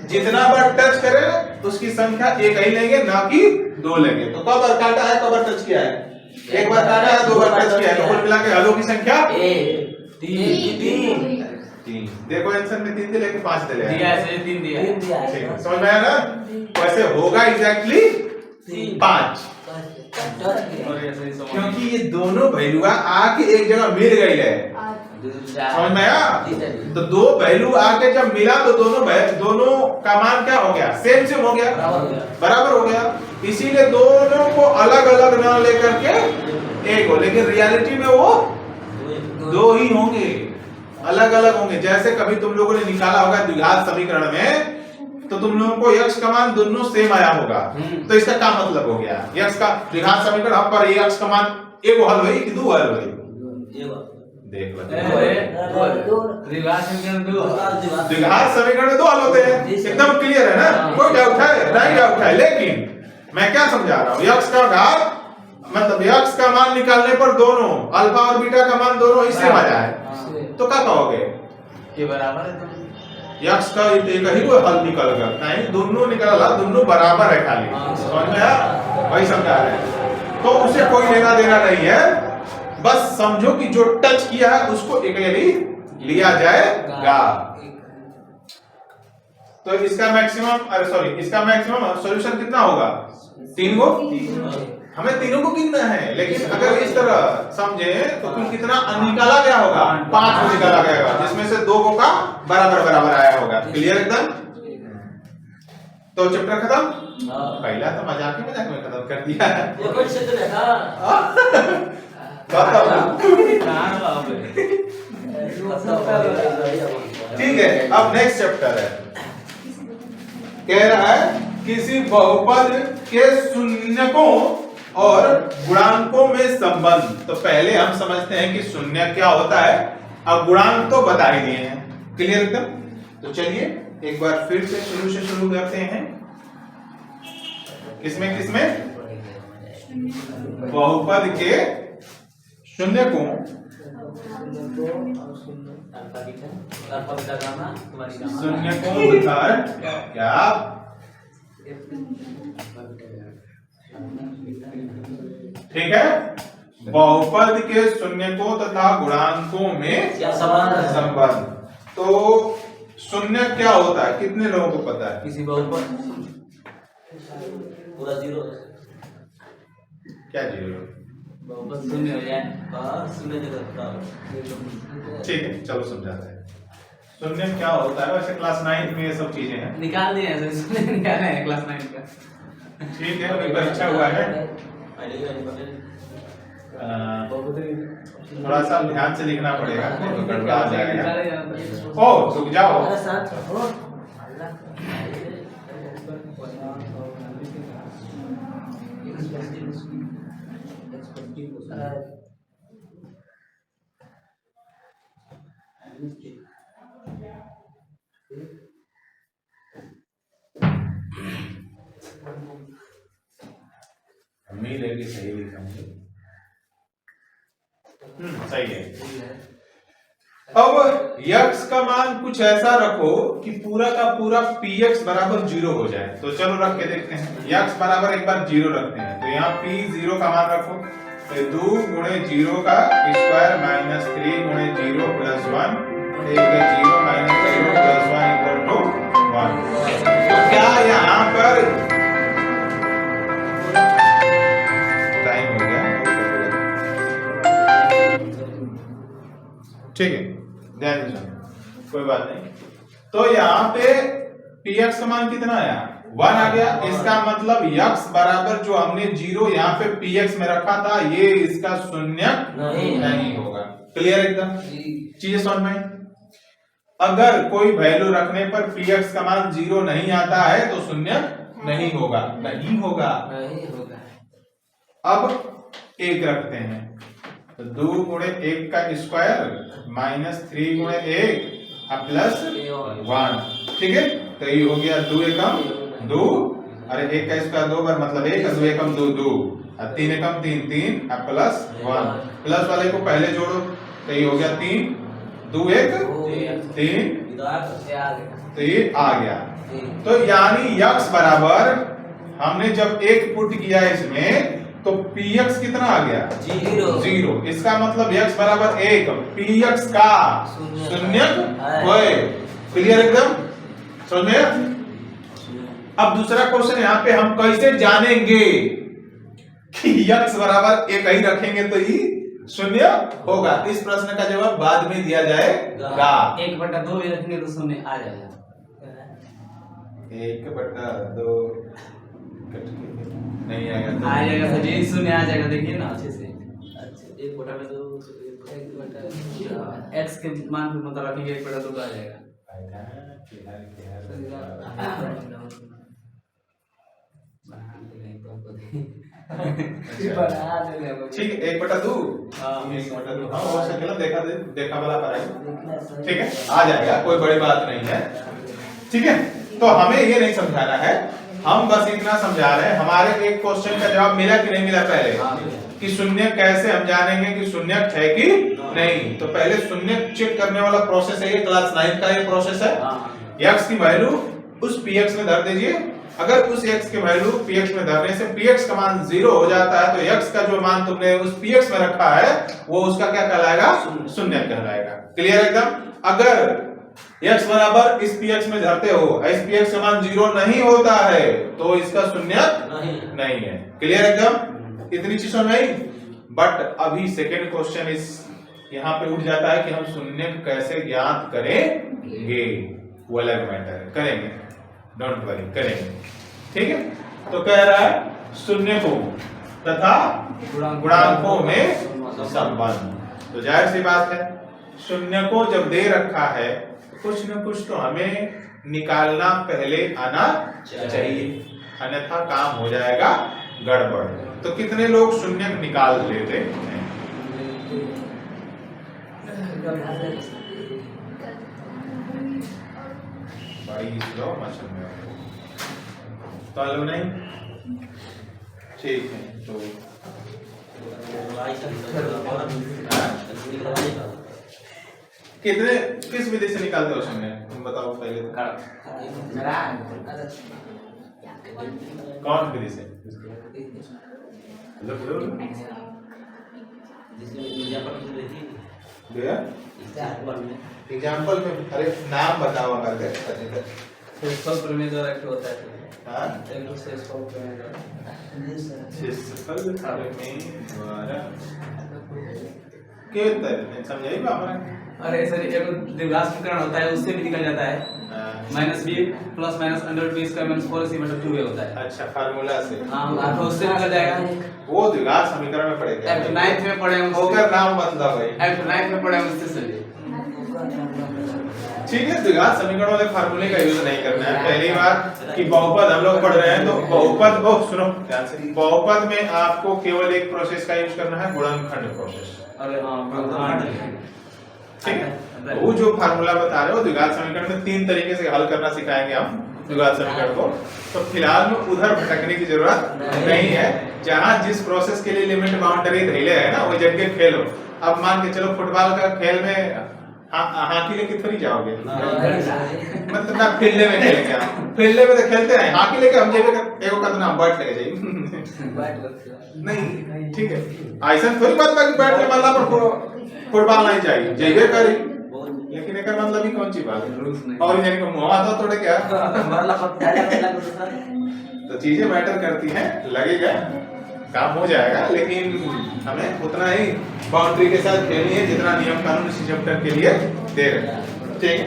Speaker 1: जितना बार टच करे उसकी संख्या एक ही लेंगे ना कि 2 लेंगे। तो कब बार काटा है कब बार टच किया है? एक बार काटा है 2 बार टच किया है तो कुल मिला के हलों की संख्या 3। देखो आंसर में 3 दे लेके 5 दे ले
Speaker 2: दिया ऐसे 3 दिया
Speaker 1: ठीक है समझ में आया ना? वैसे होगा एग्जैक्टली 5
Speaker 2: और ऐसे समझ
Speaker 1: क्योंकि ये दोनों वैल्यू आके एक जगह मिल गई है। समझ में आया? तो 2 वैल्यू आके जब मिला तो दोनों का मान क्या हो गया? सेम हो गया बराबर हो गया। इसीलिए दोनों को अलग अलग ना लेकर के एक हो लेकिन रियलिटी में वो 2 ही होंगे अलग अलग होंगे। जैसे कभी तुम लोगों ने निकाला होगा द्विघात समीकरण में तो तुम लोगों को यक्ष का मान दोनों सेम आया होगा तो इसका क्या मतलब हो गया? यक्ष का द्विघात समीकरण पर यक्ष का मान एक हल हुई कि 2 हल हुई? देख लो
Speaker 2: द्विघात समीकरण 2
Speaker 1: द्विघात समीकरण में 2 हल होते हैं एकदम क्लियर है ना? कोई डाउट है? नहीं डाउट है। लेकिन मैं क्या समझा रहा हूँ यक्ष का घात मतलब यक्ष का मान निकालने पर दोनों अल्फा और बीटा का मान दोनों ही सेम आ जाए तो क्या कहोगे?
Speaker 2: के बराबर है
Speaker 1: यक्ष का एक ही वो हल निकल गया नहीं दोनों निकला दोनों बराबर है खाली। समझ में आया? वही समझा रहे हैं तो उसे कोई लेना देना नहीं है बस समझो कि जो टच किया है उसको इक्वली लिया जाएगा। तो इसका मैक्सिमम सॉल्यूशन कितना होगा? 3 को हमें तीनों को गिनना है लेकिन अगर इस तरह समझे तो कुल कितना निकाला गया होगा? 5 को निकाला गया होगा जिसमें से 2 का बराबर बराबर आया होगा। क्लियर एकदम? तो चैप्टर खत्म। पहला तो मजाक में खत्म कर दिया है। ठीक है अब नेक्स्ट चैप्टर है कह रहा है किसी बहुपद के शून्यकों और गुणांकों में संबंध। तो पहले हम समझते हैं कि शून्य क्या होता है अब गुणांक तो बता ही दिए हैं। क्लियर एकदम? तो चलिए एक बार फिर से शुरू करते हैं। किसमें बहुपद के शून्यकों तथा क्या ठीक है बहुपद के शून्यकों तथा गुणांकों में संबंध। तो शून्य क्या होता है कितने लोगों को पता है?
Speaker 2: किसी बहुपद
Speaker 3: पूरा 0
Speaker 1: क्या 0?
Speaker 2: बहुपद शून्य हो जाए
Speaker 3: शून्य जगह
Speaker 1: ठीक है चलो समझाते हैं शून्य क्या होता है। वैसे क्लास 9 में ये सब चीजें हैं
Speaker 2: निकाल दिए ऐसे शून्य निकाले हैं क्लास 9 का।
Speaker 1: ठीक है अभी परीक्षा हुआ है थोड़ा सा ध्यान से लिखना पड़ेगा तो गड़बड़ा जाएगा। ओ रुक जाओ उम्मीद है कि सही लिखा होंगे। सही है। अब यक्स का मान कुछ ऐसा रखो कि पूरा का पूरा px बराबर 0 हो जाए। तो चलो रख के देखते हैं। यक्स बराबर एक बार 0 रखते हैं, तो यहाँ p 0 का मान रखो, तो 2 गुणे 0 का स्क्वायर माइनस 3 गुणे 0 plus 1, 0 minus 0 plus 1 equal to 1। तो क्या यहाँ पर टाइम हो गया? ठीक है, ध्यान से सुनो, कोई बात नहीं। तो यहाँ पे px का मान कितना आया? 1 आ गया। इसका मतलब x बराबर जो हमने 0 यहाँ पे px में रखा था, ये इसका शून्य नहीं होगा। क्लियर एकदम? चीजें समझ में? अगर कोई वैल्यू रखने पर px का मान 0 नहीं आता है तो शून्य नहीं होगा। नहीं होगा। अब 1 रखते हैं, तो 2 गुणे 1 का स्क्वायर माइनस 3 गुणे 1 प्लस 1। ठीक है, तो ये हो गया 2 एकम 2, अरे 1 का स्क्वायर 2 बार मतलब 1, 2 एकम 2 2, 3 एकम 3 3 प्लस 1। प्लस वाले को पहले जोड़ो, तो ये हो गया 3 2 1 3, तो ये आ गया। तो यानी x बराबर हमने जब 1 पुट किया इसमें तो px कितना आ गया? 0। इसका मतलब x बराबर 1, px का शून्य होए। क्लियर एकदम? समझ में? अब दूसरा क्वेश्चन यहाँ पे हम कैसे जानेंगे कि x बराबर 1 ही रखेंगे तो ही शून्य होगा? इस प्रश्न का जवाब बाद में दिया जाएगा।
Speaker 2: 1/2 भी रखेंगे तो शून्य आ जाएगा।
Speaker 1: 1/2 नहीं आएगा तो
Speaker 2: आ जाएगा सर जी, शून्य आ जाएगा। देखिए ना अच्छे से।
Speaker 3: अच्छा 1/2
Speaker 2: x के मान पे मतलब रखेंगे 1/2 आ जाएगा।
Speaker 1: ठीक है, 1/2 1/2 हाँ हो सकेगा, देखा वाला पर आएगा। ठीक है, आ जाएगा, कोई बड़ी बात नहीं है। ठीक है, तो हमें ये नहीं समझाना है, हम बस इतना समझा रहे हैं। हमारे एक क्वेश्चन का जवाब मिला कि नहीं मिला पहले, कि शून्य कैसे हम जानेंगे कि शून्य है कि नहीं। तो पहले शून्य चेक करने वाला प्रोसेस है, ये क्लास 9 का ये प्रोसेस है। x की वैल्यू उस px में धर दीजिए। अगर उस x की वैल्यू px में धरने से px का मान 0 हो जाता है, तो x का जो मान तुमने उस px में रखा है वो उसका क्या कहलाएगा? शून्य कहलाएगा। क्लियर एकदम? अगर x बराबर इस px में धरते हो, इस px का मान 0 नहीं होता है तो इसका शून्य नहीं है। क्लियर एकदम? इतनी चीज समझ आई? बट अभी सेकेंड क्वेश्चन इस यहाँ पे उठ जाता है कि हम शून्य कैसे ज्ञात करेंगे। वो अलग मैटर है, करेंगे, डोंट वरी, करेंगे। ठीक है, तो कह रहा है शून्य को तथा गुणांकों में संबंध। तो जाहिर सी बात है, शून्य को जब दे रखा है कुछ न कुछ तो हमें निकालना पहले आना चाहिए, अन्यथा काम हो जाएगा गड़बड़। तो कितने लोग शून्य निकाल लेते हैं? बड़ी स्लो मशीन में तो लो नहीं। ठीक है, तो कितने किस विधि से निकालते हो शून्य, तुम बताओ पहले। कौन विधि से? एग्जाम्पल में अरे नाम बताओ अगर
Speaker 2: सेस्फल प्रमेय द्वारा एक होता है।
Speaker 1: हाँ,
Speaker 2: एक तो सेस्फल प्रमेय द्वारा।
Speaker 1: सेस्फल प्रमेय द्वारा के तरह समझाइए हमारा।
Speaker 2: अरे सर एक द्विघात समीकरण होता है, उससे भी निकल जाता है। -b plus minus √b square minus 4ac/2a होता है।
Speaker 1: अच्छा, फार्मूला से।
Speaker 2: हाँ, तो उससे निकल जाएगा।
Speaker 1: वो द्विघात समीकरण में पड़ेगा।
Speaker 2: F 9th में पढ़े हम।
Speaker 1: होकर नाम मतलब भाई।
Speaker 2: F 9th में पढ़े हम, उससे चलिए।
Speaker 1: ठीक है, द्विघात समीकरण वाले फार्मूले का यूज नहीं करना है। पहली बात कि बहुपद हम लोग पढ़ रहे हैं, तो बहुपद, ओह सुनो ध्यान से, बहुपद में आपको केवल एक प्रोसेस का यूज करना है, गुणनखंड प्रोसेस।
Speaker 2: अरे हाँ,
Speaker 1: ठीक है, वो जो फार्मूला बता रहे हो द्विघात समीकरण में 3 तरीके से हल करना सिखाएंगे हम। द्विघात समीकरण को, तो फिलहाल में उधर भटकने की जरूरत नहीं है। जहां जिस प्रोसेस के लिए लिमिट बाउंड्री धैले है ना वो जगह खेलो। अब मान के चलो फुटबॉल का खेल में हाकी लेके थोड़ी जाओगे, मतलब ना फील्ड में खेलेंगे, फील्ड में तो खेलते हैं, हाकी लेके हम जेबे एगो का नाम बैट लेके जाइए नहीं, ठीक है ऐसा थोड़ी बात बाकी बैट के मामला पर फुटबॉल नहीं चाहिए जेबे करी, लेकिन एक मतलब ही कौन सी बात है और यानी कि मुंह हाथ थोड़े क्या तो चीजें मैटर करती हैं, लगेगा काम हो जाएगा, लेकिन हमें उतना ही बाउंड्री के साथ खेलनी है जितना नियम कानून इस चैप्टर के लिए दे रहे हैं, ठीक है।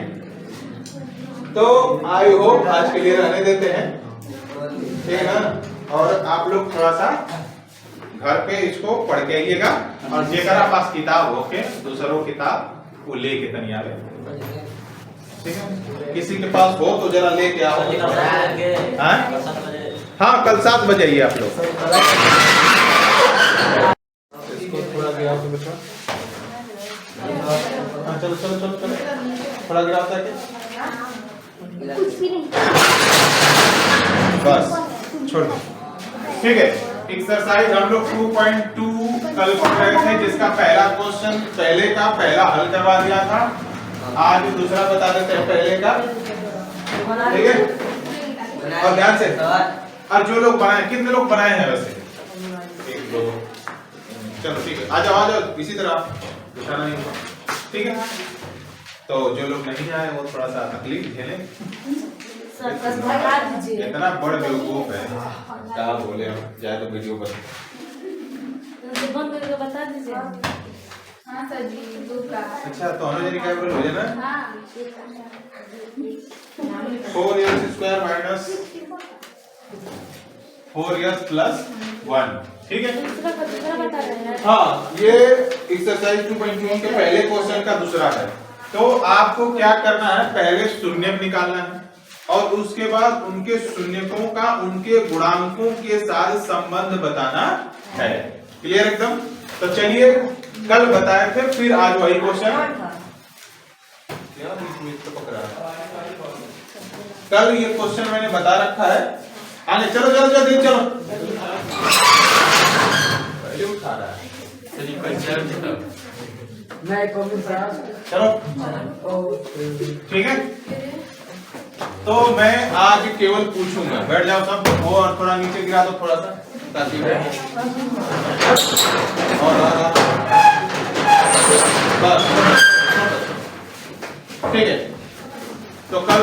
Speaker 1: तो आई होप आज के लिए रहने देते हैं, ठीक है ना। और आप लोग थोड़ा सा घर पे इसको पढ़ के आइएगा, और जेकरा पास किताब हो के दूसरों किताब वो लेके तनी आवे, ठीक है। किसी के पास हो तो जरा लेके आओ। हाँ कल 7 बजे आइए आप लोग। इसको थोड़ा गिरा दो बेटा। हाँ चलो चलो चलो चलो थोड़ा गिरा था कि बस छोड़ दो, ठीक है। एक्सरसाइज हम लोग 2.2 कल पढ़ रहे थे, जिसका पहला क्वेश्चन पहले का पहला हल करवा दिया था। आज दूसरा बता देते हैं पहले का, ठीक है। और ध्यान से, और जो लोग बनाए, कितने लोग बनाए हैं वैसे? 1 2 चलो ठीक है, आ जाओ इसी तरह उठाना नहीं होगा, ठीक है। तो जो लोग नहीं आए वो थोड़ा सा तकलीफ झेलें। इतना बड़ बेवकूफ है, क्या बोले हम, जाए तो वीडियो बन
Speaker 4: बंद करके बता दीजिए। हाँ सर जी, दूध का।
Speaker 1: अच्छा तो हमें जरी क्या बोल हो जाए ना, 4x² माइनस 4x प्लस 1, ठीक है।
Speaker 4: दूसरा बता रहे हैं।
Speaker 1: हाँ ये एक्सरसाइज 2.2 के पहले क्वेश्चन का दूसरा है। तो आपको क्या करना है, पहले शून्यक निकालना है और उसके बाद उनके शून्यकों का उनके गुणांकों के साथ संबंध बताना है। क्लियर एकदम? तो चलिए कल बताए थे, फिर आज वही क्वेश्चन। कल ये क्वेश्चन मैंने बता रखा है, आगे चलो चलो जल्दी चलो, पहले उठा रहा है चलो, ठीक है। तो मैं आज केवल पूछूंगा, बैठ जाओ सब, वो और थोड़ा नीचे गिरा दो थोड़ा सा ताकि और बस, ठीक है। तो कल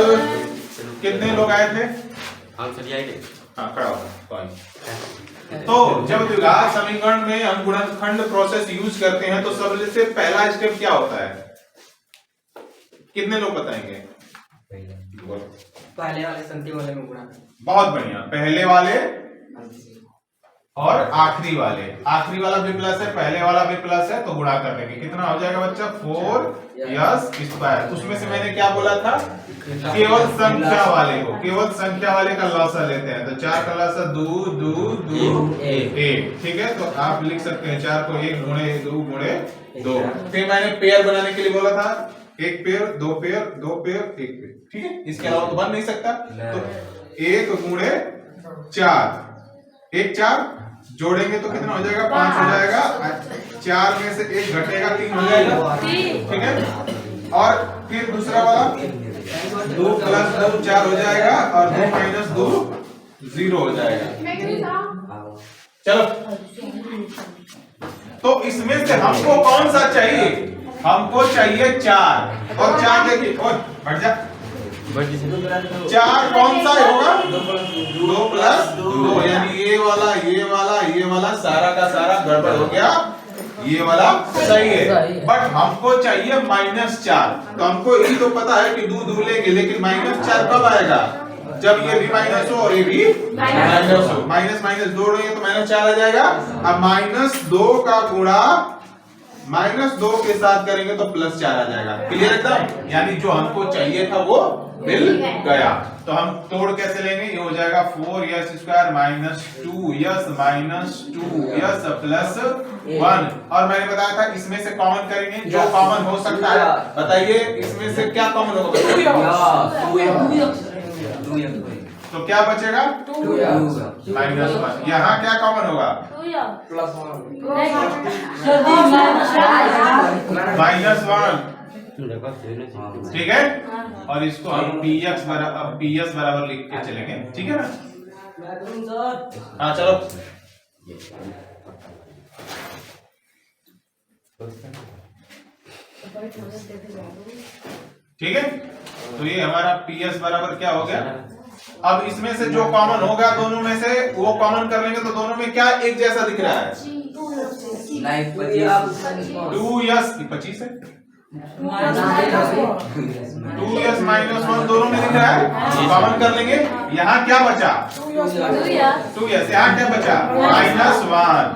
Speaker 1: कितने लोग आए थे?
Speaker 3: हम चलिए आएंगे।
Speaker 1: हाँ खड़ा हो। तो जब द्विघात समीकरण में हम गुणनखंड प्रोसेस यूज करते हैं तो सबसे पहला स्टेप क्या होता है? कितने लोग बताएंगे?
Speaker 3: पहले वाले संति वाले में गुणा।
Speaker 1: बहुत बढ़िया, पहले वाले और आखिरी वाले, आखिरी वाला भी प्लस है, पहले वाला भी प्लस है, तो गुणा कर देंगे। कितना हो जाएगा बच्चा? 4x²। उसमें से मैंने क्या बोला था, केवल संख्या वाले को, केवल संख्या वाले का लॉसा लेते हैं। तो 4 का लॉसा 2 2 2 1, ठीक है। तो आप लिख सकते हैं 4 को 1 गुणे 2 गुणे 2। फिर मैंने पेयर बनाने के लिए बोला था, 1 पेयर 2 पेयर 2 पेयर 1 पेयर, ठीक है। इसके अलावा तो बन नहीं सकता। तो 1 गुणे 4, 1 4 जोड़ेंगे तो कितना हो जाएगा? 5 हो जाएगा। 4 में से 1 घटेगा, 3 हो जाएगा, ठीक है। और फिर दूसरा वाला 2 प्लस 2 4 हो जाएगा, और 2 माइनस 2 0 हो जाएगा। चलो, तो इसमें से हमको कौन सा चाहिए? हमको चाहिए 4, और 4 देखिए, और बढ़ जा 4 कौन सा होगा? 2 प्लस 2, यानी ये वाला सारा का सारा गड़बड़ हो गया, ये वाला सही है। बट हमको चाहिए -4। तो हमको ये तो पता है कि 2 लेंगे, लेकिन -4 कब आएगा? जब ये भी माइनस हो और ये भी माइनस हो। माइनस माइनस जोड़ेंगे तो -4 आ जाएगा। अब -2 का गुणा -2 के साथ करेंगे तो +4 आ जाएगा। क्लियर एकदम? यानी जो हमको चाहिए था वो मिल गया। तो हम तोड़ कैसे लेंगे? ये हो जाएगा 4s² minus 2s minus 2s plus 1। और मैंने बताया था इसमें से कॉमन करेंगे, जो कॉमन हो सकता है। बताइए इसमें से क्या कॉमन होगा? तो क्या बचेगा -1। यहाँ क्या कॉमन होगा -1, ठीक है। और इसको हम px बराबर लिख के चलेंगे, ठीक है ना। हाँ चलो, ठीक है। तो ये हमारा पीएस बराबर क्या हो गया। अब इसमें से जो कॉमन होगा दोनों में से वो कॉमन कर लेंगे, तो दोनों में क्या एक जैसा दिख रहा है। 2s 25 है, 2s -1 दोनों में दिख रहा है, कॉमन कर लेंगे। यहाँ क्या बचा 2s, यहाँ क्या बचा -1।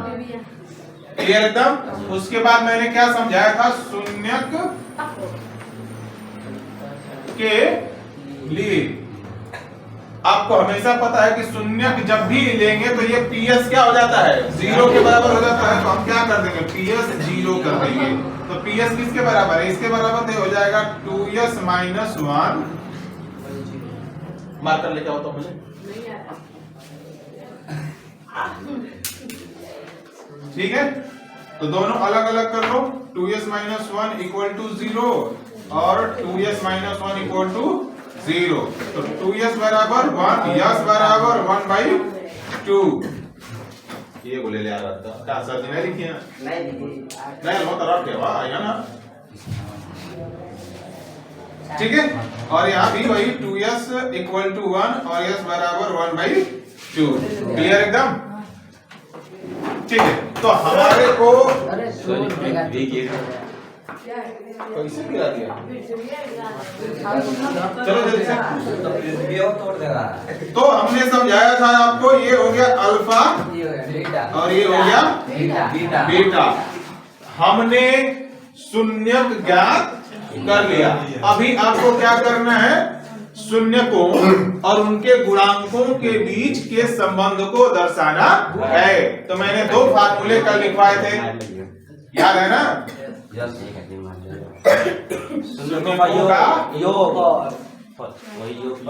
Speaker 1: क्लियर एकदम। उसके बाद मैंने क्या समझाया था, शून्यक के लिए आपको हमेशा पता है कि शून्यक जब भी लेंगे तो ये पीएस क्या हो जाता है 0 के बराबर हो जाता है। तो हम क्या कर देंगे पीएस 0 कर देंगे। तो पीएस किसके बराबर है, इसके बराबर तो हो जाएगा 2s -1। मार्कर लेके आओ तो मुझे, ठीक है। तो दोनों अलग अलग कर लो, 2s -1 इक्वल टू 0 और 2s -1 इक्वल टू 0। तो 2s बराबर 1, s बराबर 1/2। ये बोले ले आ रहा था क्या सर जी, नहीं लिखी है नहीं वो तरफ के वाह आया ना, ठीक है। और यहाँ भी वही 2s इक्वल टू 1 और s बराबर 1/2। क्लियर एकदम, ठीक है। तो हमारे को कैसे गिरा दिया, चलो जल्दी से। तो हमने समझाया था आपको, ये हो गया अल्फा और ये हो गया बीटा। हमने शून्यक ज्ञात कर लिया। अभी आपको क्या करना है, शून्यकों और उनके गुणांकों के बीच के संबंध को दर्शाना है। तो मैंने 2 फार्मूले कल लिखवाए थे, याद है ना।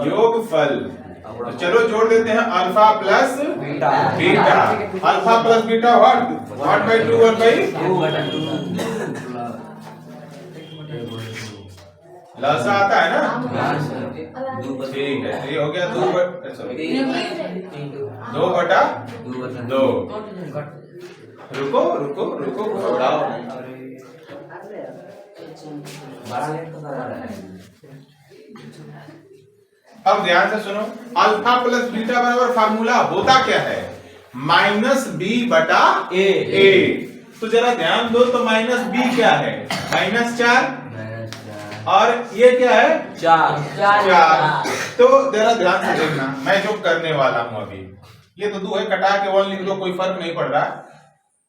Speaker 1: योगफल। तो चलो जोड़ देते हैं alpha plus beta. Alpha plus beta what 1/2 लसा आता है ना, ठीक है। ये हो गया 2/2। रुको रुको रुको, घबराओ नहीं। अब ध्यान से सुनो, अल्फा प्लस बीटा बराबर फार्मूला होता क्या है, -b/a। तो जरा ध्यान दो, तो -b क्या है -4 और ये क्या है 4। तो जरा ध्यान से देखना, मैं जो करने वाला हूं अभी, ये तो 2 है, कटा के 1 लिख दो, कोई फर्क नहीं पड़ रहा।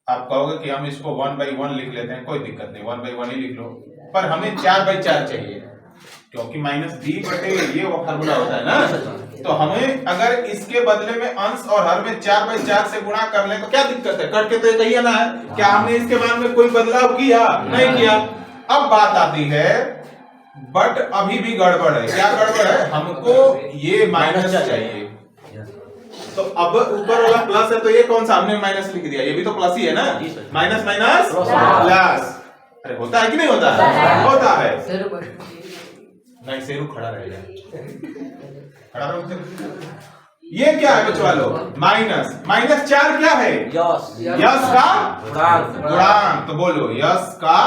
Speaker 1: आप कहोगे कि हम इसको 1/1 लिख लेते हैं, कोई दिक्कत नहीं, 1/1 ही लिख लो। पर हमें 4/4 चाहिए, क्योंकि -b/a ये वो फार्मूला होता है ना। तो हमें अगर इसके बदले में अंश और हर में 4/4 से गुणा कर ले तो क्या दिक्कत है, कट के तो एक ही आना है। क्या हमने इसके मान में कोई बदलाव किया, नहीं किया। अब बात आती है, बट अभी भी गड़बड़ है। क्या गड़बड़ है, हमको ये माइनस चाहिए। तो अब ऊपर वाला प्लस है, तो ये कौन सा हमने माइनस लिख दिया, ये भी तो प्लस ही है ना। माइनस माइनस प्लस, अरे होता है कि नहीं होता है, होता है। नहीं सेरू खड़ा रहेगा, खड़ा रहो। ये क्या है बच्चों वालों, -4 क्या है, यश का गुणांक। तो बोलो यश का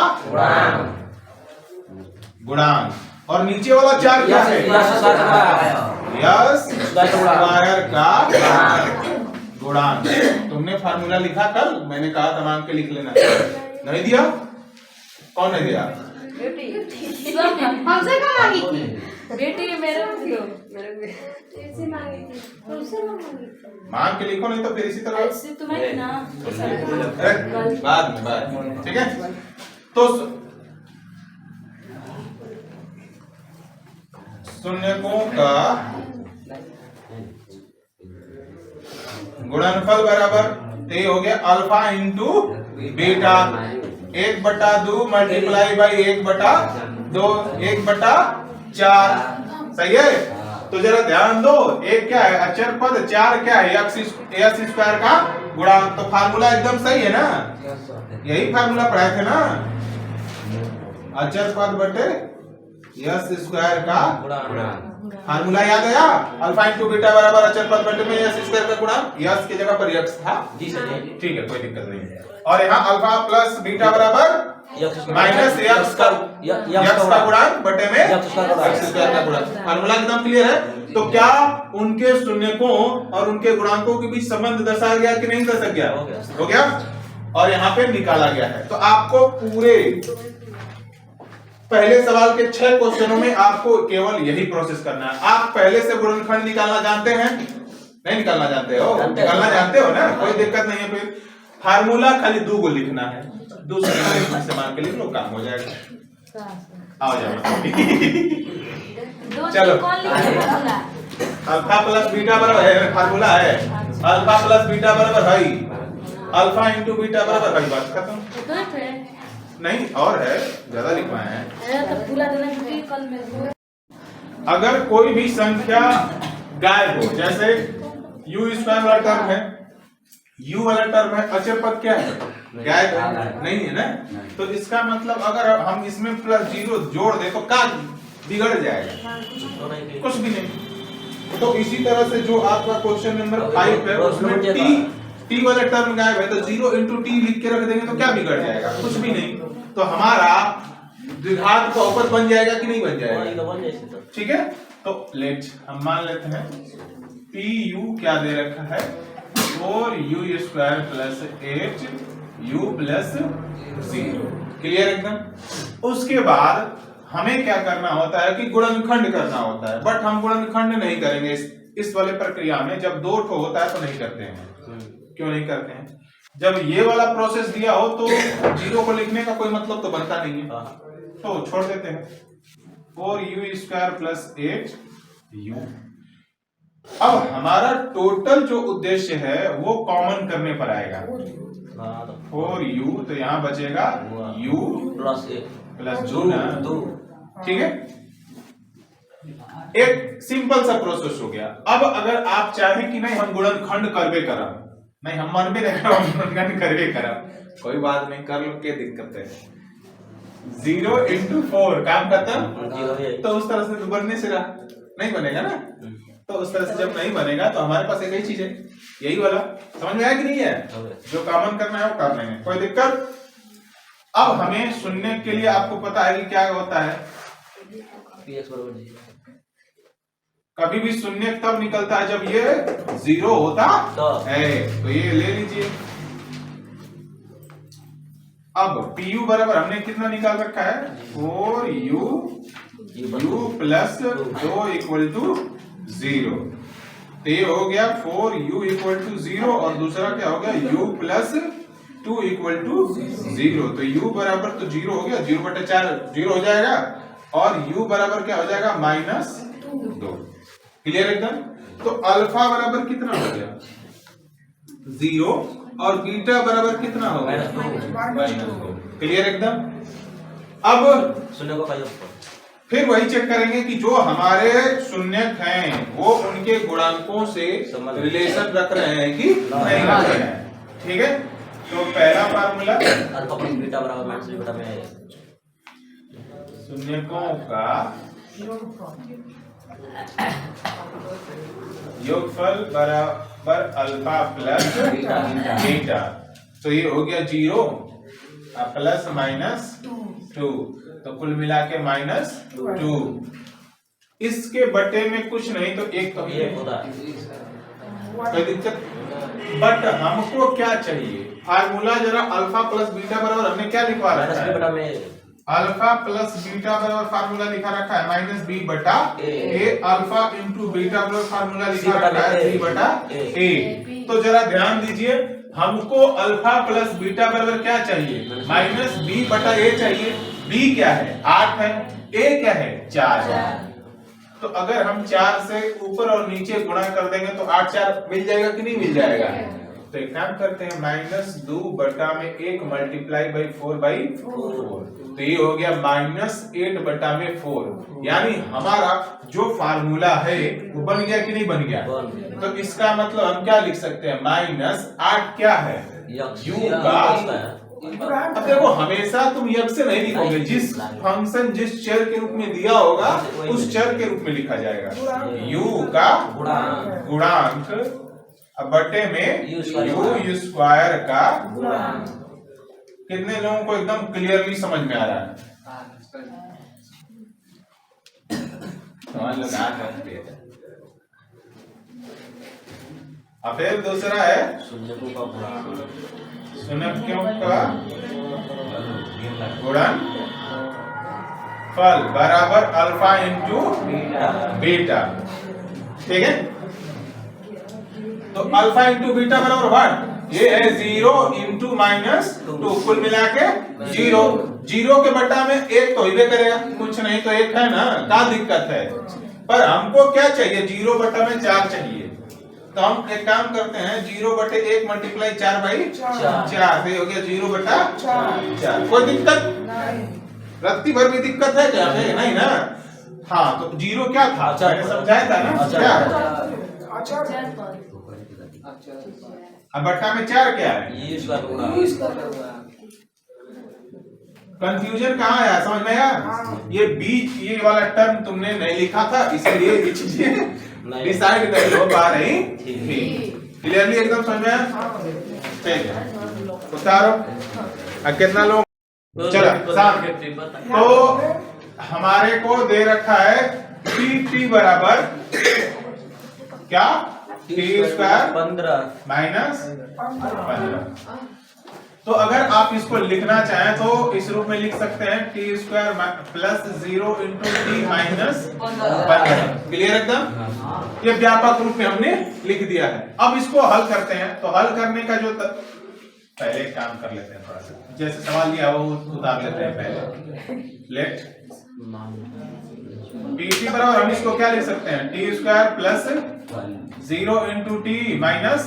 Speaker 1: गुणांक। और नीचे वाला 4 क्या है, यश स्क्वायर का गुणांक। तुमने फार्मूला लिखा कल, मैंने कहा था मांग के लिख लेना, नहीं दिया। कौन नहीं दिया,
Speaker 4: हमसे कहाँ मांगी थी बेटी, मेरे को
Speaker 1: मांग के लिखो, नहीं तो फिर इसी तरह
Speaker 4: तुम्हारी ना
Speaker 1: बाद में, ठीक है। तो शून्यकों का गुणनफल बराबर, तो ये हो गया alpha into beta. 1/2 multiply by 1/2 1/4, सही है। तो जरा ध्यान दो, एक क्या है अचर पद, 4 क्या है एक्स स्क्वायर का गुणांक। तो फार्मूला एकदम सही है ना, यही फार्मूला पढ़ाए थे ना, अचर पद बटे यस स्क्वायर का फार्मूला याद आया। अल्फा इंटू बीटा बराबर अचर पद बटे में यस स्क्वायर का गुणांक, यस की जगह पर यक्स था।
Speaker 3: जी सर जी।
Speaker 1: ठीक है, कोई दिक्कत नहीं है। और यहाँ अल्फा प्लस बीटा बराबर माइनस यक्स का गुणांक बटे में यक्स स्क्वायर का गुणांक। फार्मूला एकदम क्लियर है। तो क्या उनके शून्यकों और उनके गुणांकों के बीच संबंध दर्शाया गया कि नहीं दर्शाया गया? हो गया। और यहाँ पे निकाला गया है। तो आपको पूरे पहले सवाल के 6 क्वेश्चनों में आपको केवल यही प्रोसेस करना है। आप पहले से गुणनखंड निकालना जानते हैं? नहीं निकालना जानते हो? निकालना जानते हो ना, कोई दिक्कत नहीं है। फिर फार्मूला खाली 2 को लिखना है, दूसरे इस्तेमाल के लिए लोग काम हो जाएगा। आओ जाओ चलो, अल्फा प्लस बीटा बराबर है, फार्मूला है अल्फा प्लस बीटा बराबर है अल्फा इंटू बीटा बराबर है। बात खत्म। नहीं और है, ज्यादा लिखवाए हैं। अगर कोई भी संख्या गायब हो, जैसे u स्क्वायर वाला टर्म है, u वाला टर्म है, अचर पद क्या है? गायब है, नहीं है ना। तो इसका मतलब अगर हम इसमें प्लस 0 जोड़ दे तो क्या बिगड़ जाएगा? कुछ भी नहीं। तो इसी तरह से जो आपका क्वेश्चन नंबर 5 है उसमें t वाला टर्म गायब है, तो 0 इंटू टी लिख के रख देंगे तो क्या बिगड़ जाएगा? कुछ भी नहीं। तो हमारा द्विघात बहुपद बन जाएगा कि नहीं बन जाएगा? ठीक है। तो लेट हम मान लेते हैं पी यू क्या दे रखा है, 4u square plus 8u plus 0। Clear एकदम। उसके बाद हमें क्या करना होता है कि गुणनखंड करना होता है, बट हम गुणनखंड नहीं करेंगे इस वाले प्रक्रिया में। जब 2 ठो होता है तो नहीं करते हैं। क्यों नहीं करते हैं? जब ये वाला प्रोसेस दिया हो तो 0 को लिखने का कोई मतलब तो बनता नहीं है, तो छोड़ देते हैं। 4u square plus 8u। अब हमारा टोटल जो उद्देश्य है वो कॉमन करने पर आएगा। 4u तो यहाँ बचेगा u प्लस 2। ठीक है, एक सिंपल सा प्रोसेस हो गया। अब अगर आप चाहें कि नहीं हम गुणनखंड करबे करब, नहीं हम मन में नहीं हम गुणनखंड करबे करब, कोई बात नहीं, कर लो, क्या दिक्कत है। 0 इंटू 4 काम खत्म। तो उस तरह से तो बनने से रहा नहीं बनेगा ना। तो उस तरह से जब नहीं बनेगा तो हमारे पास एक ही चीज है, यही वाला। समझ में आया कि नहीं है? जो कॉमन करना है वो कर लेंगे, कोई दिक्कत। अब हमें शून्य के लिए आपको पता है कि क्या होता है, कभी भी शून्य तब निकलता है जब ये 0 होता है। तो ये ले लीजिए। अब PU बराबर हमने कितना निकाल रखा है, 4u प्लस 2 इक्वल टू 0। तो ये हो गया 4u इक्वल टू 0 और दूसरा क्या हो गया u प्लस 2 इक्वल टू 0। तो u बराबर तो 0 हो गया, 0/4 0 हो जाएगा और u बराबर क्या हो जाएगा -2। क्लियर एकदम। तो अल्फा बराबर कितना हो गया 0 और बीटा बराबर कितना हो गया -2। क्लियर एकदम। अब
Speaker 3: शून्य को
Speaker 1: फिर वही चेक करेंगे कि जो हमारे शून्यक हैं वो उनके गुणांकों से रिलेशन रख रहे हैं कि नहीं रख रहे हैं। ठीक है, तो पहला फार्मूला
Speaker 3: अल्फा प्लस बीटा बराबर -b बटा में
Speaker 1: शून्यकों का योगफल बराबर अल्फा प्लस बीटा। तो ये हो गया 0 प्लस -2, तो कुल मिला के -2। इसके बटे में कुछ नहीं तो एक तो ये
Speaker 3: होता है,
Speaker 1: कोई दिक्कत। बट हमको क्या चाहिए फार्मूला, जरा अल्फा प्लस बीटा बराबर हमने क्या लिखवा रखा है,
Speaker 3: बटा में
Speaker 1: अल्फा प्लस बीटा बराबर फार्मूला लिखा रखा है -b बटा a। अल्फा इंटू बीटा बराबर फार्मूला लिखा रखा है c बटा a। तो जरा ध्यान दीजिए, हमको अल्फा प्लस बीटा बराबर क्या चाहिए, -b बटा a चाहिए। b क्या है 8 है, a क्या है 4 है। तो अगर हम 4 से ऊपर और नीचे गुणा कर देंगे तो 8 4 मिल जाएगा कि नहीं मिल जाएगा? तो एक काम करते हैं, -2/1 मल्टीप्लाई बाई 4/4, तो ये हो गया -8/4। यानी हमारा जो फार्मूला है वो बन गया कि नहीं बन गया? तो इसका मतलब हम क्या लिख सकते हैं, -8 क्या है, u का। अब देखो हमेशा तुम यज्ञ से नहीं लिखोगे, जिस फंक्शन जिस चर के रूप में दिया होगा उस चर के रूप में लिखा जाएगा। u का गुणांक अब बटे में u स्क्वायर का गुणांक। कितने लोगों को एकदम क्लियरली समझ में आ रहा है? समझ लो क्या करते हैं। अब फिर दूसरा है
Speaker 3: शून्यकों का गुणांक,
Speaker 1: शून्यों का गुणन फल बराबर अल्फा इंटू बीटा। ठीक है, तो अल्फा इंटू बीटा बराबर व्हाट? ये है 0 इंटू -2, कुल मिला के 0। 0 के बटा में 1 तो ही करेगा, कुछ नहीं तो 1 है ना, क्या दिक्कत है? पर हमको क्या चाहिए, 0 बटा में 4 चाहिए। तो हम एक काम करते हैं, 0/1 मल्टीप्लाई 4/4, हो गया 0/4। कोई दिक्कत रत्ती भर भी दिक्कत है क्या? नहीं ना। हाँ, तो 0 क्या था, मैंने समझाया था ना, क्या? अब बट्टा में 4 क्या है? कंफ्यूजन कहाँ आया, समझ में आया? ये बीच ये वाला टर्म तुमने नहीं लिखा था, इसलिए ये चीजें डिसाइड नहीं हो पा रही थी। क्लियरली एकदम समझ में आया? ठीक है, उतारो। कितना लोग, चलो साथ। तो हमारे को दे रखा है t बराबर क्या, t स्क्वायर
Speaker 3: 15
Speaker 1: -15। तो अगर आप इसको लिखना चाहें तो इस रूप में लिख सकते हैं, t square plus 0 into t minus 15। Clear एकदम? ये व्यापक रूप में हमने लिख दिया है। अब इसको हल करते हैं, तो हल करने का जो पहले एक काम कर लेते हैं, थोड़ा सा जैसे सवाल दिया वो उतार लेते हैं पहले। लेट pt बराबर, हम इसको क्या लिख सकते हैं, t square plus 0 into t minus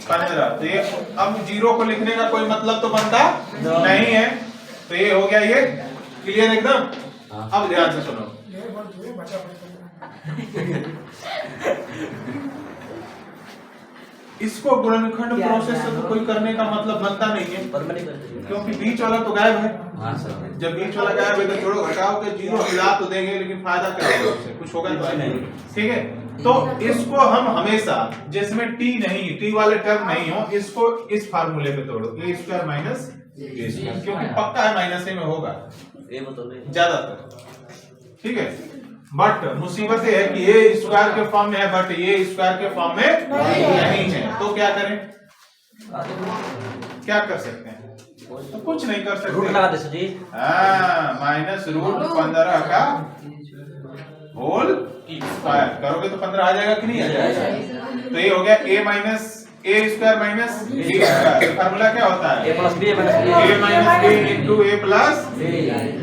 Speaker 1: 15। तो ये अब 0 को लिखने का कोई मतलब तो बनता नहीं है, तो ये हो गया ये। क्लियर एकदम? अब ध्यान से सुनो, इसको गुणनखंड प्रोसेस से तो कोई करने का मतलब बनता नहीं है, क्योंकि बीच वाला तो गायब है। जब बीच वाला गायब है तो जोड़ो घटाओ के 0 मिला तो देंगे, लेकिन फायदा क्या होगा उससे, कुछ होगा तो नहीं। ठीक है, तो इसको हम हमेशा जिसमें t नहीं, t वाले टर्म नहीं हो, इसको इस फार्मूले पे तोड़ो, a square minus b square, क्योंकि पक्का है माइनस ए में होगा ज्यादातर। ठीक है, बट मुसीबत ये है कि ये स्क्वायर के फॉर्म में है, बट ये स्क्वायर के फॉर्म में नहीं है। तो क्या करें, क्या कर सकते हैं? तो कुछ नहीं कर सकते,
Speaker 3: रूट लगा दे जी।
Speaker 1: माइनस रूट 15 का होल स्क्वायर करोगे तो 15 आ जाएगा कि नहीं आ जाएगा? तो ये हो गया a minus A square minus b square. Formula क्या होता है,
Speaker 3: a plus b
Speaker 1: into a plus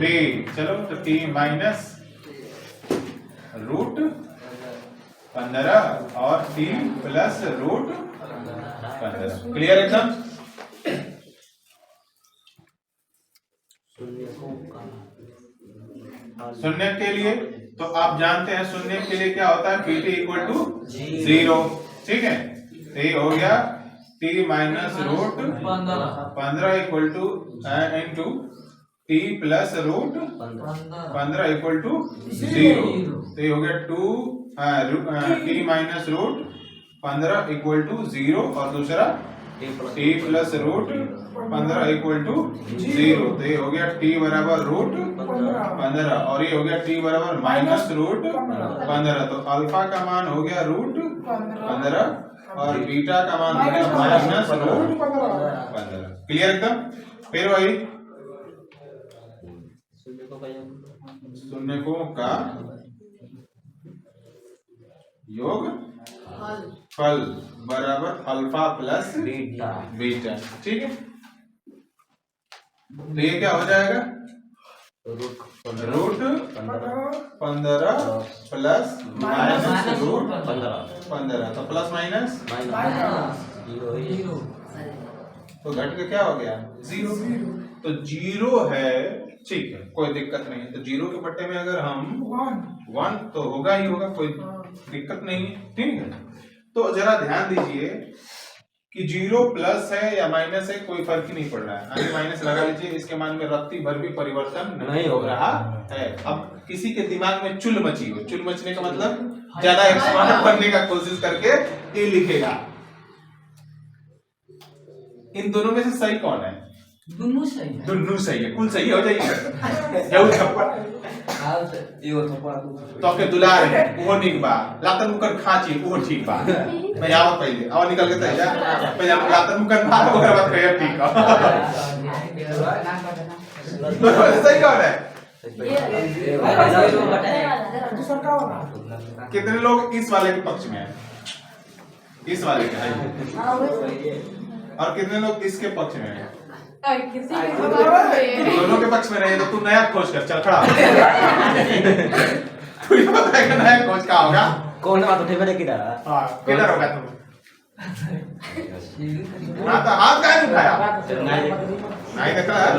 Speaker 1: b। चलो, तो t माइनस रूट 15 और t प्लस रूट 15। क्लियर एकदम? शून्य के लिए तो आप जानते हैं, शून्य के लिए क्या होता है, pt इक्वल टू 0। ठीक है, तो ये हो गया t minus root 15 equal to into t plus root 15 equal to 0। तो ये हो गया t minus root 15 equal to 0 और दूसरा t plus root 15 equal to 0। तो ये हो गया t बराबर रूट 15 और ये हो गया t बराबर माइनस रूट 15। तो अल्फा का मान हो गया रूट 15 और बीटा का मान हो गया माइनस रूट 15। क्लियर एकदम? फिर वही शून्यकों का योग फल बराबर अल्फा प्लस बीटा। ठीक है, तो ये क्या हो जाएगा, रूट 15 प्लस माइनस रूट 15। तो प्लस माइनस
Speaker 3: जीरो
Speaker 1: तो घट के क्या हो गया? जीरो। तो जीरो है, ठीक है, कोई दिक्कत नहीं है। तो जीरो के बट्टे में अगर हम 1 तो होगा ही होगा, कोई दिक्कत नहीं है, ठीक है। तो जरा ध्यान दीजिए कि जीरो प्लस है या माइनस है कोई फर्क ही नहीं पड़ रहा है। आगे माइनस लगा लीजिए, इसके मान में रत्ती भर भी परिवर्तन नहीं हो रहा है। अब किसी के दिमाग में चुल मची हो, चुल मचने का मतलब ज्यादा एक्सपर्ट बनने का कोशिश करके ये लिखेगा। इन दोनों में से सही कौन है?
Speaker 2: दोनों सही है।
Speaker 1: दोनों सही है, कुल सही हो जाइए। जाऊ छप्पड़
Speaker 2: एगो थप्पड़
Speaker 1: तो के दुलार है वो निक बा, लातन मुकर खाची वो ठीक बा। मैं आओ पहले और निकल के जा, पहले हम लातन मुकर मार ओकर बाद कहे ठीक है। सही कौन है? कितने लोग इस वाले के पक्ष में हैं? इस वाले के हैं। और कितने लोग इसके पक्ष में हैं? दोनों के पक्ष में रहे तो तू नया खोज कर चल खड़ा। तुझे पता है कि नया खोज का होगा?
Speaker 3: कौन बात उठे मेरे किधर?
Speaker 1: हाँ, किधर होगा तुम? हाँ तो हाथ काहे नहीं उठाया? नहीं देख रहा है?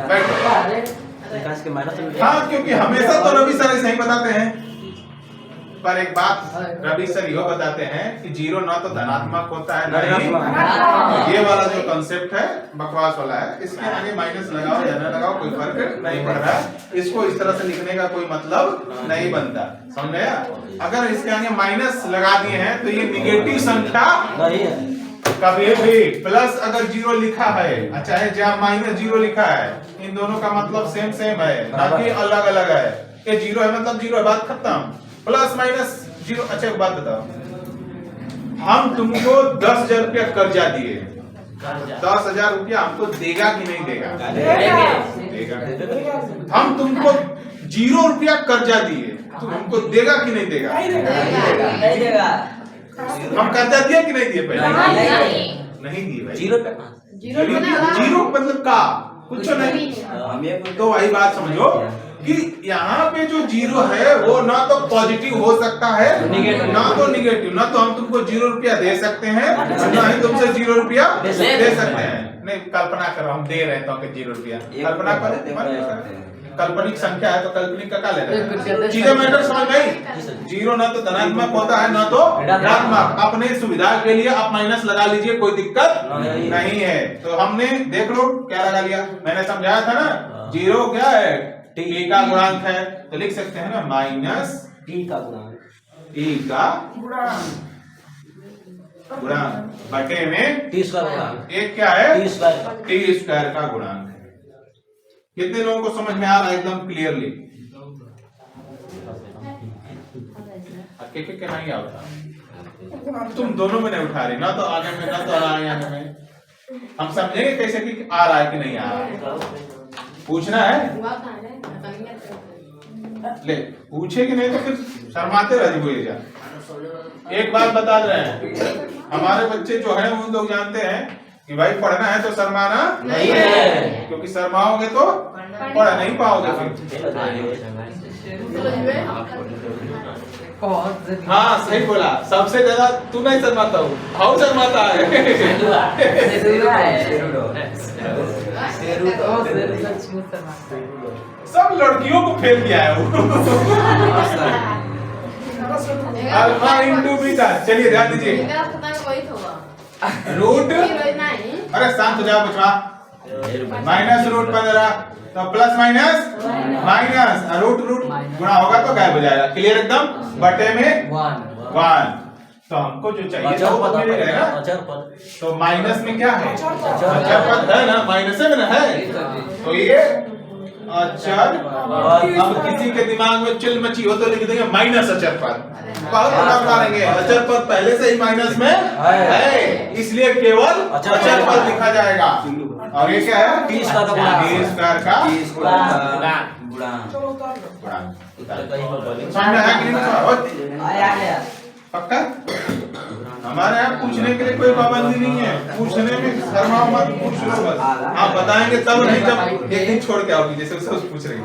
Speaker 1: बैठ।
Speaker 3: विकास के माइनस।
Speaker 1: हाँ, क्योंकि हमेशा तो रवि सर ऐसे ही बताते हैं, पर एक बात रवि सर यो बताते हैं कि जीरो ना तो धनात्मक होता है, नहीं ये वाला जो कंसेप्ट है बकवास वाला है। इसके आगे माइनस लगाओ या ना लगाओ कोई फर्क नहीं पड़ रहा है। इसको इस तरह से लिखने का कोई मतलब नहीं बनता, समझ गया? अगर इसके आगे माइनस लगा दिए हैं तो ये निगेटिव संख्या
Speaker 3: नहीं है।
Speaker 1: कभी भी प्लस अगर जीरो लिखा है, चाहे जहाँ माइनस जीरो लिखा है, इन दोनों का मतलब सेम सेम है, ना कि अलग अलग है। ये जीरो है मतलब जीरो है, बात खत्म। Plus minus zero. अच्छा एक बात बताओ, हम तुमको 10,000 रुपया कर्जा दिए, 10,000 रुपया हमको देगा कि नहीं देगा? देगा। हम तुमको 0 रुपया कर्जा दिए, तुम हमको देगा कि नहीं देगा?
Speaker 3: नहीं देगा।
Speaker 1: हम कर्जा दिए कि नहीं दिए? पहले नहीं दिए भाई।
Speaker 3: जीरो पे
Speaker 1: जीरो मतलब का कुछ नहीं। तो वही बात समझो कि यहाँ पे जो जीरो है वो ना तो पॉजिटिव हो सकता है ना तो निगेटिव। ना तो हम तुमको 0 रुपया दे सकते हैं, ना ही तुमसे 0 रुपया दे सकते हैं। नहीं, कल्पना करो हम दे रहे हैं तो 0 रुपया, कल्पना करो। काल्पनिक संख्या है तो काल्पनिक का क्या लेना? चीजें मैटर समझ गई? जीरो ना तो धनात्मक होता है ना तो ऋणात्मक। अपने सुविधा के लिए आप माइनस लगा लीजिए, कोई दिक्कत नहीं है। तो हमने देख लो क्या लगा लिया, मैंने समझाया था ना। जीरो क्या है? टी का गुणांक है, तो लिख सकते हैं ना माइनस
Speaker 3: टी का गुणांक,
Speaker 1: टी का गुणांक बटे में
Speaker 3: टी स्क्वायर गुणांक।
Speaker 1: एक क्या है?
Speaker 3: T square.
Speaker 1: टी स्क्वायर का गुणांक है। कितने लोगों को समझ में आ रहा है एकदम क्लियरली? के नहीं आता, तुम दोनों में नहीं उठा रहे, ना तो आगे में ना तो आगे में। हम समझेंगे कैसे कि आ रहा है कि नहीं आ रहा है? पूछना है ले, पूछे कि नहीं तो फिर शर्माते रह जाओगे। जा एक बात बता रहे हैं, हमारे बच्चे जो हैं वो लोग जानते हैं कि भाई पढ़ना है तो शर्माना नहीं है, क्योंकि शर्माओगे तो पढ़ नहीं पाओगे फिर। हाँ सही बोला, सबसे ज्यादा तू नहीं शर्माता हूँ, हाउ शर्माता है। सब लड़कियों को फेल किया है वो। Alpha into beta. चलिए ध्यान दीजिए, रूट, अरे शांत हो जाओ बचवा, माइनस रूट 15 तो plus minus minus root root गुणा होगा तो गायब हो जाएगा। क्लियर एकदम? बटे में 1। तो हमको जो चाहिए था वो मिल गया ना। तो माइनस में क्या है? अचर पद है ना, माइनस में ना है, तो ये अचर। अब किसी के दिमाग में चिल मची हो तो लिख देंगे माइनस अचर पद। बहुत बड़ा उतारेंगे, अचर पद पहले से ही माइनस में है, इसलिए केवल अचर पद लिखा जाएगा। और ये क्या है?
Speaker 3: टी स्क्वायर का
Speaker 1: गुणांक। समझ में आया कि नहीं? पक्का? हमारे यहाँ पूछने के लिए कोई पाबंदी नहीं है, पूछने में शर्माओ मत, पूछ लो बस। आप बताएंगे तब नहीं, जब एक दिन छोड़ के आओगी जैसे उसको पूछ रही है।